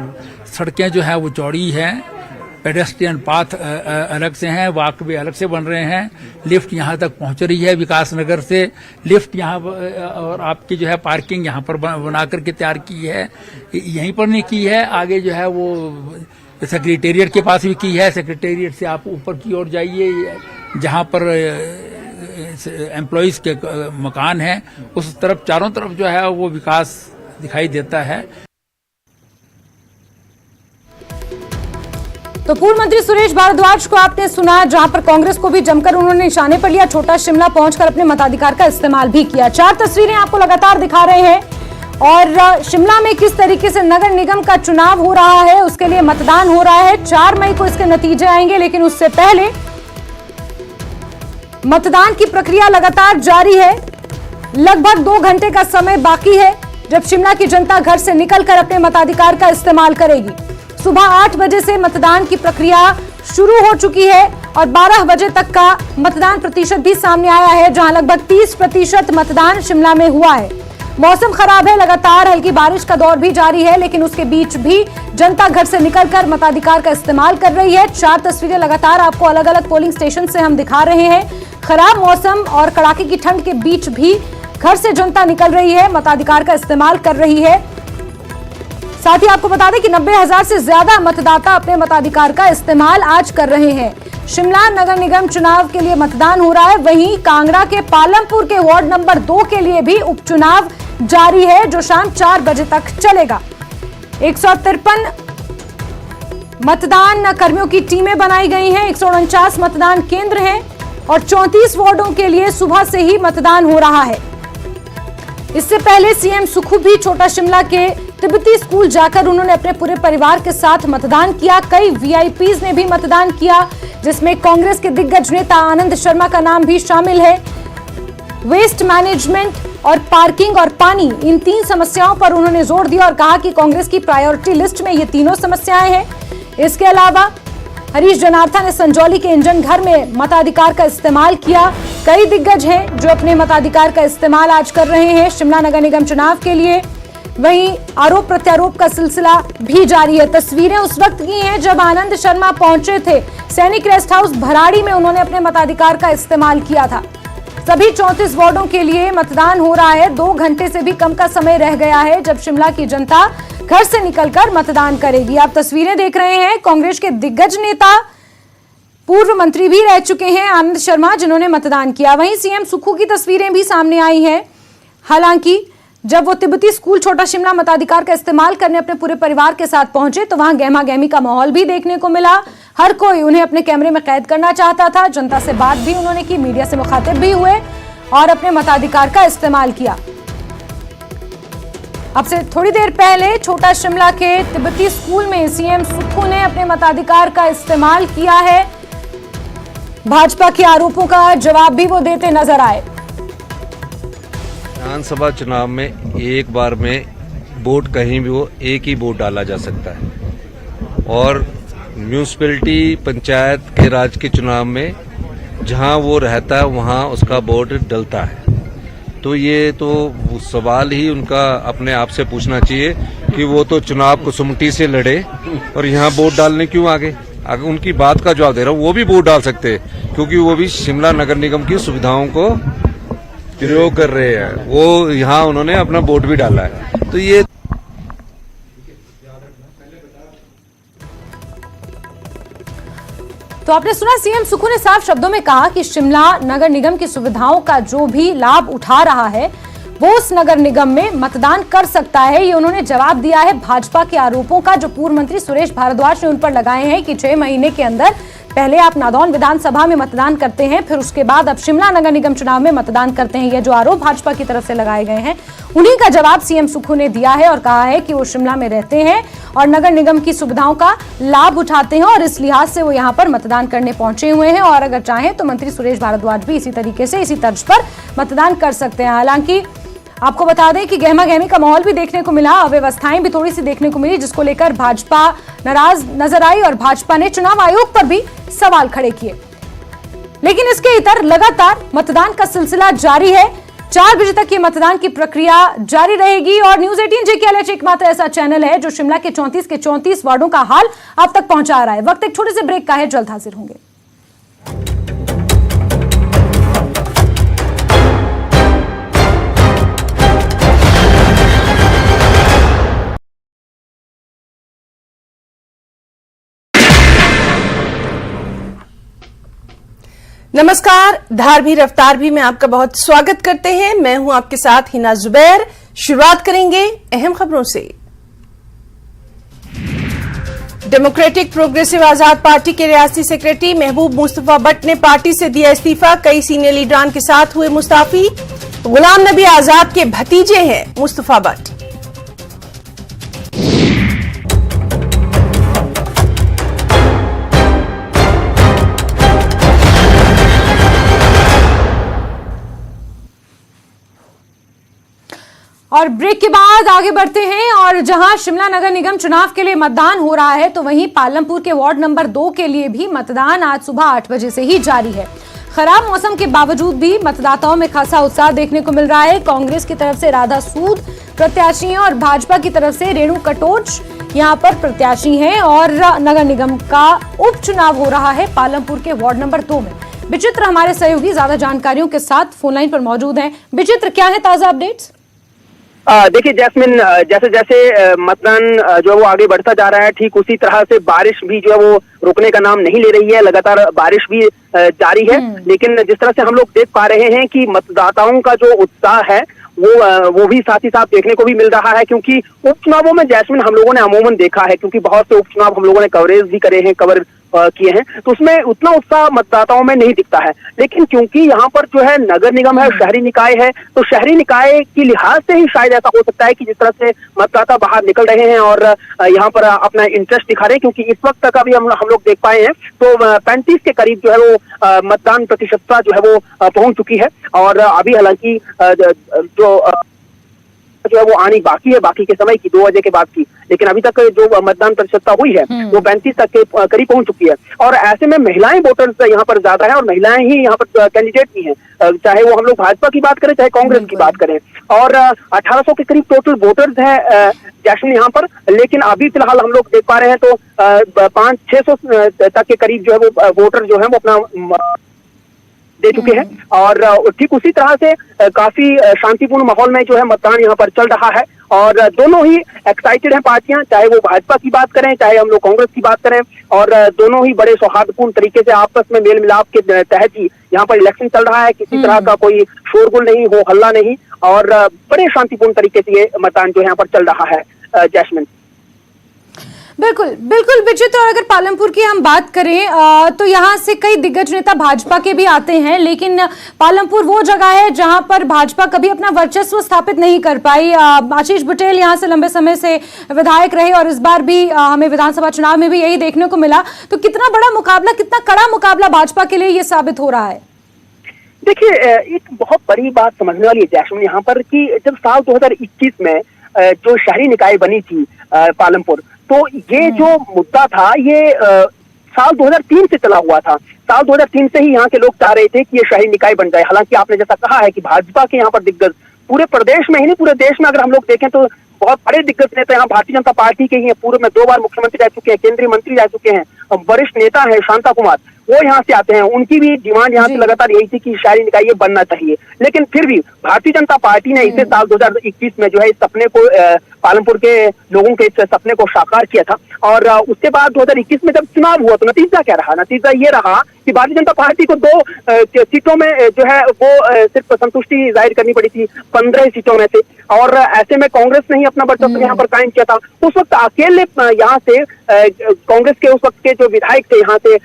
सड़कें जो है वो चौड़ी हैं, पेडेस्ट्रियन पाथ अलग से हैं, वॉकवे अलग से बन रहे हैं, लिफ्ट यहाँ तक पहुँच रही है विकास नगर से, लिफ्ट यहाँ और आपकी जो है पार्किंग यहाँ पर बना करके तैयार की है। यहीं पर नहीं की है, आगे जो है वो सेक्रेटेरिएट के पास भी की है। सेक्रेटेरिएट से आप ऊपर की ओर जाइए, जहाँ पर एम्प्लॉइज के मकान हैं, उस तरफ चारों तरफ जो है वो विकास दिखाई देता है। तो पूर्व मंत्री सुरेश भारद्वाज को आपने सुना, जहां पर कांग्रेस को भी जमकर उन्होंने निशाने पर लिया। छोटा शिमला पहुंचकर अपने मताधिकार का इस्तेमाल भी किया। 4 तस्वीरें आपको लगातार दिखा रहे हैं और शिमला में किस तरीके से नगर निगम का चुनाव हो रहा है, उसके लिए मतदान हो रहा है। 4 मई को इसके नतीजे आएंगे, लेकिन उससे पहले मतदान की प्रक्रिया लगातार जारी है। लगभग 2 घंटे का समय बाकी है जब शिमला की जनता घर से निकलकर अपने मताधिकार का इस्तेमाल करेगी। सुबह 8 बजे से मतदान की प्रक्रिया शुरू हो चुकी है और 12 बजे तक का मतदान प्रतिशत भी सामने आया है, जहां लगभग 30% मतदान शिमला में हुआ है। मौसम खराब है, लगातार हल्की बारिश का दौर भी जारी है, लेकिन उसके बीच भी जनता घर से निकलकर मताधिकार का इस्तेमाल कर रही है। 4 तस्वीरें लगातार आपको अलग अलग पोलिंग स्टेशन से हम दिखा रहे हैं। खराब मौसम और कड़ाके की ठंड के बीच भी घर से जनता निकल रही है, मताधिकार का इस्तेमाल कर रही है। साथ ही आपको बता दें कि 90,000 से ज्यादा मतदाता अपने मताधिकार का इस्तेमाल आज कर रहे हैं। शिमला नगर निगम चुनाव के लिए मतदान हो रहा है। वहीं कांगड़ा के पालमपुर के वार्ड नंबर 2 के लिए भी उपचुनाव जारी है, जो शाम 4 बजे तक चलेगा। 153 मतदान कर्मियों की टीमें बनाई गई हैं। 149 मतदान केंद्र हैं और 34 वार्डों के लिए सुबह से ही मतदान हो रहा है। इससे पहले सीएम सुखू भी छोटा शिमला के तिब्बती स्कूल जाकर उन्होंने अपने पूरे परिवार के साथ मतदान किया। कई वीआईपीज ने भी मतदान किया, जिसमें कांग्रेस के दिग्गज नेता आनंद शर्मा का नाम भी शामिल है। वेस्ट मैनेजमेंट और पार्किंग और पानी, इन 3 समस्याओं पर उन्होंने जोर दिया और कहा कि कांग्रेस की प्रायोरिटी लिस्ट में ये तीनों समस्याएं हैं। इसके अलावा हरीश जनार्था ने संजौली के इंजन घर में मताधिकार का इस्तेमाल किया। कई दिग्गज हैं जो अपने मताधिकार का इस्तेमाल आज कर रहे हैं शिमला नगर निगम चुनाव के लिए। वहीं आरोप प्रत्यारोप का सिलसिला भी जारी है। तस्वीरें उस वक्त की हैं जब आनंद शर्मा पहुंचे थे सैनिक रेस्ट हाउस भराड़ी में, उन्होंने अपने मताधिकार का इस्तेमाल किया था। सभी 34 वार्डों के लिए मतदान हो रहा है। 2 घंटे से भी कम का समय रह गया है जब शिमला की जनता घर से निकलकर मतदान करेगी। आप तस्वीरें देख रहे हैं, कांग्रेस के दिग्गज नेता, पूर्व मंत्री भी रह चुके हैं आनंद शर्मा, जिन्होंने मतदान किया। वहीं सीएम सुखू की तस्वीरें भी सामने आई हैं। हालांकि जब वो तिब्बती स्कूल छोटा शिमला मताधिकार का इस्तेमाल करने अपने पूरे परिवार के साथ पहुंचे तो वहां गहमा गहमी का माहौल भी देखने को मिला। हर कोई उन्हें अपने कैमरे में कैद करना चाहता था। जनता से बात भी उन्होंने की, मीडिया से मुखातिब भी हुए और अपने मताधिकार का इस्तेमाल किया। अब से थोड़ी देर पहले छोटा शिमला के तिब्बती स्कूल में सीएम सुखू ने अपने मताधिकार का इस्तेमाल किया है। भाजपा के आरोपों का जवाब भी वो देते नजर आए। विधानसभा चुनाव में एक बार में वोट कहीं भी हो, एक ही वोट डाला जा सकता है और म्यूनिसिपैलिटी पंचायत के राज के चुनाव में जहां वो रहता है वहां उसका वोट डलता है। तो ये तो सवाल ही उनका अपने आप से पूछना चाहिए कि वो तो चुनाव कुसुमटी से लड़े और यहाँ वोट डालने क्यों आगे। अगर उनकी बात का जवाब दे रहा हूँ, वो भी वोट डाल सकते हैं क्योंकि वो भी शिमला नगर निगम की सुविधाओं को प्रयोग कर रहे हैं। वो यहाँ उन्होंने अपना वोट भी डाला है। तो ये तो आपने सुना, सीएम सुखू ने साफ शब्दों में कहा कि शिमला नगर निगम की सुविधाओं का जो भी लाभ उठा रहा है वो उस नगर निगम में मतदान कर सकता है। ये उन्होंने जवाब दिया है भाजपा के आरोपों का जो पूर्व मंत्री सुरेश भारद्वाज ने उन पर लगाए हैं कि 6 महीने के अंदर पहले आप नादौन विधानसभा में मतदान करते हैं, फिर उसके बाद अब शिमला नगर निगम चुनाव में मतदान करते हैं। ये जो आरोप भाजपा की तरफ से लगाए गए हैं, उन्हीं का जवाब सीएम सुक्खू ने दिया है और कहा है कि वो शिमला में रहते हैं और नगर निगम की सुविधाओं का लाभ उठाते हैं और इस लिहाज से वो यहाँ पर मतदान करने पहुंचे हुए हैं और अगर चाहें तो मंत्री सुरेश भारद्वाज भी इसी तरीके से, इसी तर्ज पर मतदान कर सकते हैं। हालांकि आपको बता दें कि गहमा गहमी का माहौल भी देखने को मिला, अव्यवस्थाएं भी थोड़ी सी देखने को मिली, जिसको लेकर भाजपा नाराज नजर आई और भाजपा ने चुनाव आयोग पर भी सवाल खड़े किए। लेकिन इसके इतर लगातार मतदान का सिलसिला जारी है। 4 बजे तक ये मतदान की प्रक्रिया जारी रहेगी और न्यूज 18 JKLH एकमात्र ऐसा चैनल है जो शिमला के 34 के 34 वार्डों का हाल आप तक पहुंचा रहा है। वक्त एक छोटे से ब्रेक का है, जल्द हाजिर होंगे। नमस्कार, धार भी रफ्तार भी में आपका बहुत स्वागत करते हैं। मैं हूं आपके साथ हिना जुबैर। शुरुआत करेंगे अहम खबरों से। डेमोक्रेटिक प्रोग्रेसिव आजाद पार्टी के रियासती सेक्रेटरी महबूब मुस्तफा बट ने पार्टी से दिया इस्तीफा। कई सीनियर लीडरान के साथ हुए मुस्ताफी। गुलाम नबी आजाद के भतीजे हैं मुस्तफा बट। और ब्रेक के बाद आगे बढ़ते हैं और जहां शिमला नगर निगम चुनाव के लिए मतदान हो रहा है तो वहीं पालमपुर के वार्ड नंबर 2 के लिए भी मतदान आज सुबह 8 बजे से ही जारी है। खराब मौसम के बावजूद भी मतदाताओं में खासा उत्साह देखने को मिल रहा है। कांग्रेस की तरफ से राधा सूद प्रत्याशी हैं और भाजपा की तरफ से रेणु कटोच यहां पर प्रत्याशी हैं और नगर निगम का उपचुनाव हो रहा है पालमपुर के वार्ड नंबर 2 में। विचित्र हमारे सहयोगी ज्यादा जानकारियों के साथ फोन लाइन पर मौजूद हैं। विचित्र, क्या है ताजा अपडेट्स? देखिए जैस्मिन, जैसे जैसे मतदान जो है वो आगे बढ़ता जा रहा है, ठीक उसी तरह से बारिश भी जो है वो रुकने का नाम नहीं ले रही है। लगातार बारिश भी जारी है, लेकिन जिस तरह से हम लोग देख पा रहे हैं कि मतदाताओं का जो उत्साह है वो भी साथ ही साथ देखने को भी मिल रहा है। क्योंकि उपचुनावों में जैस्मिन हम लोगों ने अमूमन देखा है, क्योंकि बहुत से उपचुनाव हम लोगों ने कवरेज भी करे हैं, कवर किए हैं, तो उसमें उतना उत्साह मतदाताओं में नहीं दिखता है। लेकिन क्योंकि यहाँ पर जो है नगर निगम है, शहरी निकाय है, तो शहरी निकाय के लिहाज से ही शायद ऐसा हो सकता है कि जिस तरह से मतदाता बाहर निकल रहे हैं और यहाँ पर अपना इंटरेस्ट दिखा रहे हैं। क्योंकि इस वक्त तक अभी हम लोग देख पाए हैं तो 35 के करीब जो है वो मतदान प्रतिशतता जो है वो पहुंच चुकी है और अभी हालांकि जो है वो आनी बाकी है, बाकी के समय की 2 बजे के बाद की, लेकिन अभी तक जो मतदान प्रतिशतता हुई है वो 35 तक के करीब पहुंच चुकी है। और ऐसे में महिलाएं वोटर्स यहाँ पर ज्यादा है और महिलाएं ही यहाँ पर कैंडिडेट भी हैं, चाहे वो हम लोग भाजपा की बात करें चाहे कांग्रेस की बात करें। और 1800 के करीब टोटल वोटर्स है जैस्मिन यहाँ पर, लेकिन अभी फिलहाल हम लोग देख पा रहे हैं तो 500-600 तक के करीब जो है वो वोटर जो है वो अपना दे चुके हैं। और ठीक उसी तरह से काफी शांतिपूर्ण माहौल में जो है मतदान यहाँ पर चल रहा है और दोनों ही एक्साइटेड हैं पार्टियां, चाहे वो भाजपा की बात करें चाहे हम लोग कांग्रेस की बात करें, और दोनों ही बड़े सौहार्दपूर्ण तरीके से आपस में मेल मिलाप के तहत ही यहाँ पर इलेक्शन चल रहा है। किसी तरह का कोई शोरगुल नहीं, हो हल्ला नहीं, और बड़े शांतिपूर्ण तरीके से ये मतदान जो यहाँ पर चल रहा है जैस्मिन। बिल्कुल बिल्कुल विचित्र। और अगर पालमपुर की हम बात करें तो यहाँ से कई दिग्गज नेता भाजपा के भी आते हैं, लेकिन पालमपुर वो जगह है जहाँ पर भाजपा कभी अपना वर्चस्व स्थापित नहीं कर पाई। आशीष बुटेल यहाँ से लंबे समय से विधायक रहे और इस बार भी हमें विधानसभा चुनाव में भी यही देखने को मिला। तो कितना बड़ा मुकाबला, कितना कड़ा मुकाबला भाजपा के लिए ये साबित हो रहा है? देखिए एक बहुत बड़ी बात समझने वाली है जैस्मिन यहाँ पर कि जब साल 2021 में जो शहरी निकाय बनी थी पालमपुर, तो ये जो मुद्दा था ये साल 2003 से चला हुआ था। साल 2003 से ही यहाँ के लोग चाह रहे थे कि ये शहरी निकाय बन जाए। हालांकि आपने जैसा कहा है कि भाजपा के यहाँ पर दिग्गज पूरे प्रदेश में ही नहीं, पूरे देश में अगर हम लोग देखें तो बहुत बड़े दिग्गज नेता यहाँ भारतीय जनता पार्टी के ही हैं। पूर्व में 2 बार मुख्यमंत्री रह चुके हैं, केंद्रीय मंत्री रह चुके हैं, वरिष्ठ नेता है शांता कुमार, वो यहाँ से आते हैं, उनकी भी डिमांड यहाँ से लगातार यही थी कि शहरी निकाय ये बनना चाहिए। लेकिन फिर भी भारतीय जनता पार्टी ने इसे साल 2021 में जो है इस सपने को पालमपुर के लोगों के इस सपने को साकार किया था। और उसके बाद 2021 में जब चुनाव हुआ तो नतीजा क्या रहा? नतीजा ये रहा कि भारतीय जनता पार्टी को 2 सीटों में जो है वो सिर्फ संतुष्टि जाहिर करनी पड़ी थी 15 सीटों में से। और ऐसे में कांग्रेस ने ही अपना वर्चस्व यहाँ पर कायम किया था। उस वक्त अकेले यहाँ से कांग्रेस के उस वक्त के जो विधायक थे यहाँ से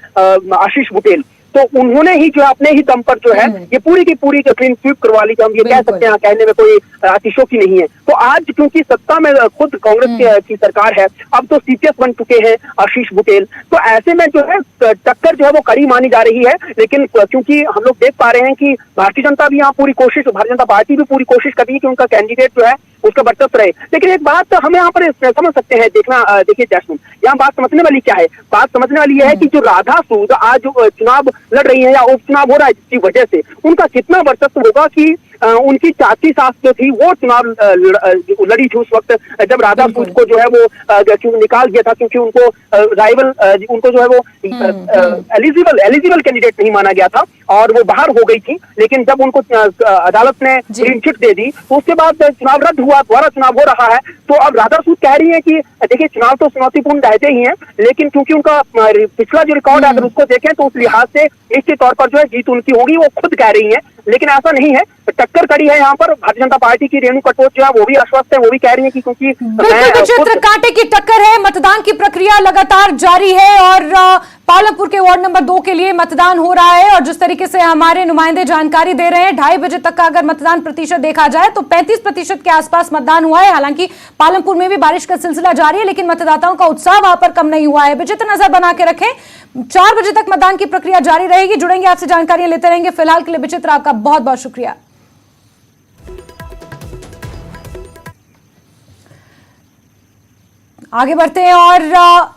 आशीष बुटेल, तो उन्होंने ही जो अपने ही दम पर जो है ये पूरी की पूरी क्लीन स्वीप करवा ली। हम ये कह सकते हैं, कहने में कोई अतिशयोक्ति नहीं है। तो आज क्योंकि सत्ता में खुद कांग्रेस की सरकार है, अब तो सीपीएस बन चुके हैं आशीष बुटेल, तो ऐसे में जो है टक्कर जो है वो कड़ी मानी जा रही है। लेकिन क्योंकि हम लोग देख पा रहे हैं कि भारतीय जनता भी यहाँ पूरी कोशिश, भारतीय जनता पार्टी भी पूरी कोशिश कर रही है कि उनका कैंडिडेट जो है उसका वर्चस्व रहे। लेकिन एक बात हम यहाँ पर समझ सकते हैं, देखिए जैस्मिन, यहाँ बात समझने वाली क्या है? बात समझने वाली यह है कि जो राधा सूद आज चुनाव लड़ रही है या उपचुनाव हो रहा है जिसकी वजह से उनका कितना वर्चस्व होगा कि उनकी चाची सास जो थी वो चुनाव लड़ी थी उस वक्त जब राधा सूद को जो है वो निकाल दिया था, क्योंकि उनको राइवल उनको जो है वो एलिजिबल कैंडिडेट नहीं माना गया था और वो बाहर हो गई थी। लेकिन जब उनको अदालत ने क्लीन चिट दे दी तो उसके बाद चुनाव रद्द हुआ, दोबारा चुनाव हो रहा है। तो अब राधा सूद कह रही है कि देखिए चुनाव तो चुनौतीपूर्ण रहते ही हैं, लेकिन क्योंकि उनका पिछला जो रिकॉर्ड है अगर उसको देखें तो उस लिहाज से निश्चित तौर पर जो है जीत उनकी होगी, वो खुद कह रही है। लेकिन ऐसा नहीं है, टक्कर कड़ी है यहाँ पर। भारतीय जनता पार्टी की रेणु कटोच जो है वो भी आश्वस्त है, वो भी कह रही है कि क्योंकि बिल्कुल विचित्र कांटे की टक्कर है। मतदान की प्रक्रिया लगातार जारी है और पालमपुर के वार्ड नंबर 2 के लिए मतदान हो रहा है। और जिस तरीके से हमारे नुमाइंदे जानकारी दे रहे हैं, 2:30 बजे तक का अगर मतदान प्रतिशत देखा जाए तो 35% के आसपास मतदान हुआ है। हालांकि पालमपुर में भी बारिश का सिलसिला जारी है, लेकिन मतदाताओं का उत्साह वहां पर कम नहीं हुआ है। विचित्र नजर बना के रखें, 4 बजे तक मतदान की प्रक्रिया जारी रहेगी। जुड़ेंगे आपसे, जानकारियां लेते रहेंगे। फिलहाल के लिए विचित्र आपका बहुत बहुत शुक्रिया। आगे बढ़ते हैं और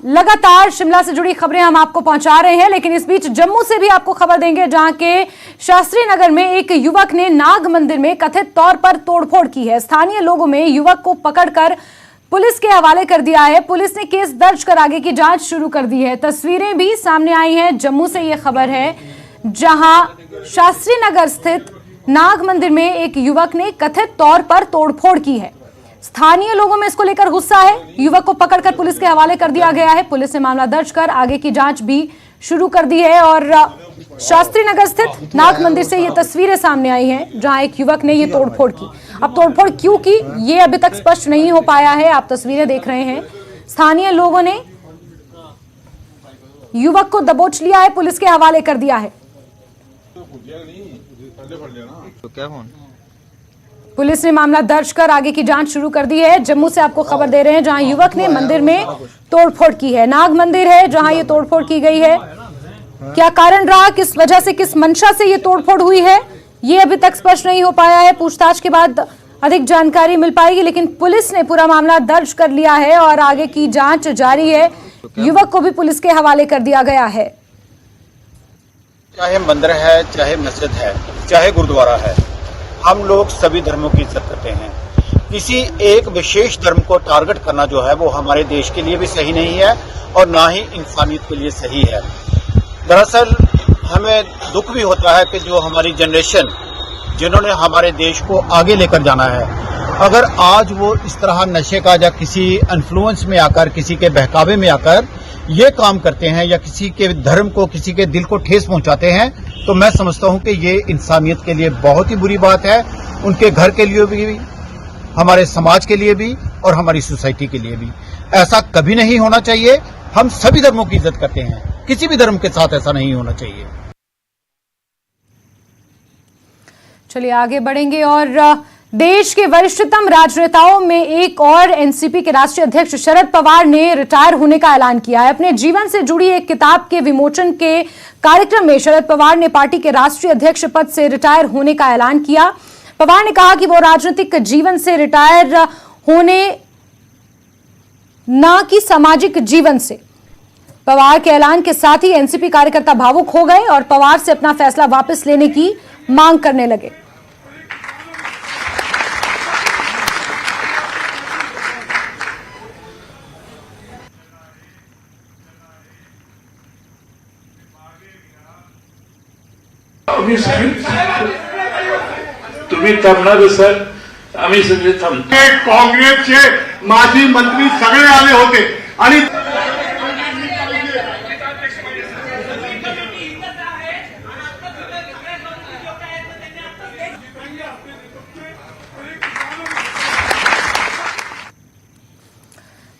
लगातार शिमला से जुड़ी खबरें हम आपको पहुंचा रहे हैं, लेकिन इस बीच जम्मू से भी आपको खबर देंगे, जहां के शास्त्री नगर में एक युवक ने नाग मंदिर में कथित तौर पर तोड़फोड़ की है। स्थानीय लोगों में युवक को पकड़कर पुलिस के हवाले कर दिया है। पुलिस ने केस दर्ज कर आगे की जांच शुरू कर दी है। तस्वीरें भी सामने आई हैं। जम्मू से यह खबर है, जहां शास्त्री नगर स्थित नाग मंदिर में एक युवक ने कथित तौर पर तोड़फोड़ की है। स्थानीय लोगों में इसको लेकर गुस्सा है। युवक को पकड़कर पुलिस के हवाले कर दिया गया है। पुलिस ने मामला दर्ज कर आगे की जांच भी शुरू कर दी है। और शास्त्री नगर स्थित नाग मंदिर से ये तस्वीरें सामने आई हैं, जहां एक युवक ने ये तोड़फोड़ की। अब तोड़फोड़ क्यों की ये अभी तक स्पष्ट नहीं हो पाया है। आप तस्वीरें देख रहे हैं। स्थानीय लोगों ने युवक को दबोच लिया है, पुलिस के हवाले कर दिया है। तो क्या हुआ? पुलिस ने मामला दर्ज कर आगे की जांच शुरू कर दी है। जम्मू से आपको खबर दे रहे हैं, जहां युवक ने मंदिर में तोड़फोड़ की है। नाग मंदिर है जहां ये तोड़फोड़ की गई है। क्या कारण रहा, किस वजह से, किस मंशा से ये तोड़फोड़ हुई है, ये अभी तक स्पष्ट नहीं हो पाया है। पूछताछ के बाद अधिक जानकारी मिल पाएगी, लेकिन पुलिस ने पूरा मामला दर्ज कर लिया है और आगे की जांच जारी है। युवक को भी पुलिस के हवाले कर दिया गया है। चाहे मंदिर है, चाहे मस्जिद है, चाहे गुरुद्वारा है, हम लोग सभी धर्मों की इज्जत करते हैं। किसी एक विशेष धर्म को टारगेट करना जो है वो हमारे देश के लिए भी सही नहीं है और ना ही इंसानियत के लिए सही है। दरअसल हमें दुख भी होता है कि जो हमारी जनरेशन, जिन्होंने हमारे देश को आगे लेकर जाना है, अगर आज वो इस तरह नशे का या किसी इन्फ्लुएंस में आकर, किसी के बहकावे में आकर ये काम करते हैं या किसी के धर्म को, किसी के दिल को ठेस पहुंचाते हैं, तो मैं समझता हूं कि ये इंसानियत के लिए बहुत ही बुरी बात है। उनके घर के लिए भी, हमारे समाज के लिए भी और हमारी सोसाइटी के लिए भी। ऐसा कभी नहीं होना चाहिए। हम सभी धर्मों की इज्जत करते हैं, किसी भी धर्म के साथ ऐसा नहीं होना चाहिए। चलिए आगे बढ़ेंगे और देश के वरिष्ठतम राजनेताओं में एक और एनसीपी के राष्ट्रीय अध्यक्ष शरद पवार ने रिटायर होने का ऐलान किया है। अपने जीवन से जुड़ी एक किताब के विमोचन के कार्यक्रम में शरद पवार ने पार्टी के राष्ट्रीय अध्यक्ष पद से रिटायर होने का ऐलान किया। पवार ने कहा कि वो राजनीतिक जीवन से रिटायर होने, न कि सामाजिक जीवन से। पवार के ऐलान के साथ ही एनसीपी कार्यकर्ता भावुक हो गए और पवार से अपना फैसला वापस लेने की मांग करने लगे। तुम्ही थांबणार सर, आम्ही सगळे थांबतो. काँग्रेसचे माजी मंत्री सगळे आले होते आणि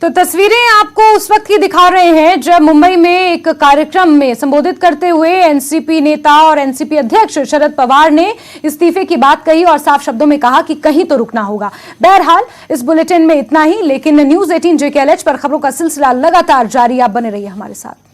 तो तस्वीरें आपको उस वक्त की दिखा रहे हैं जब मुंबई में एक कार्यक्रम में संबोधित करते हुए एनसीपी नेता और एनसीपी अध्यक्ष शरद पवार ने इस्तीफे की बात कही और साफ शब्दों में कहा कि कहीं तो रुकना होगा. बहरहाल इस बुलेटिन में इतना ही, लेकिन न्यूज 18 JKLH पर खबरों का सिलसिला लगातार जारी. आप बने रहिए हमारे साथ.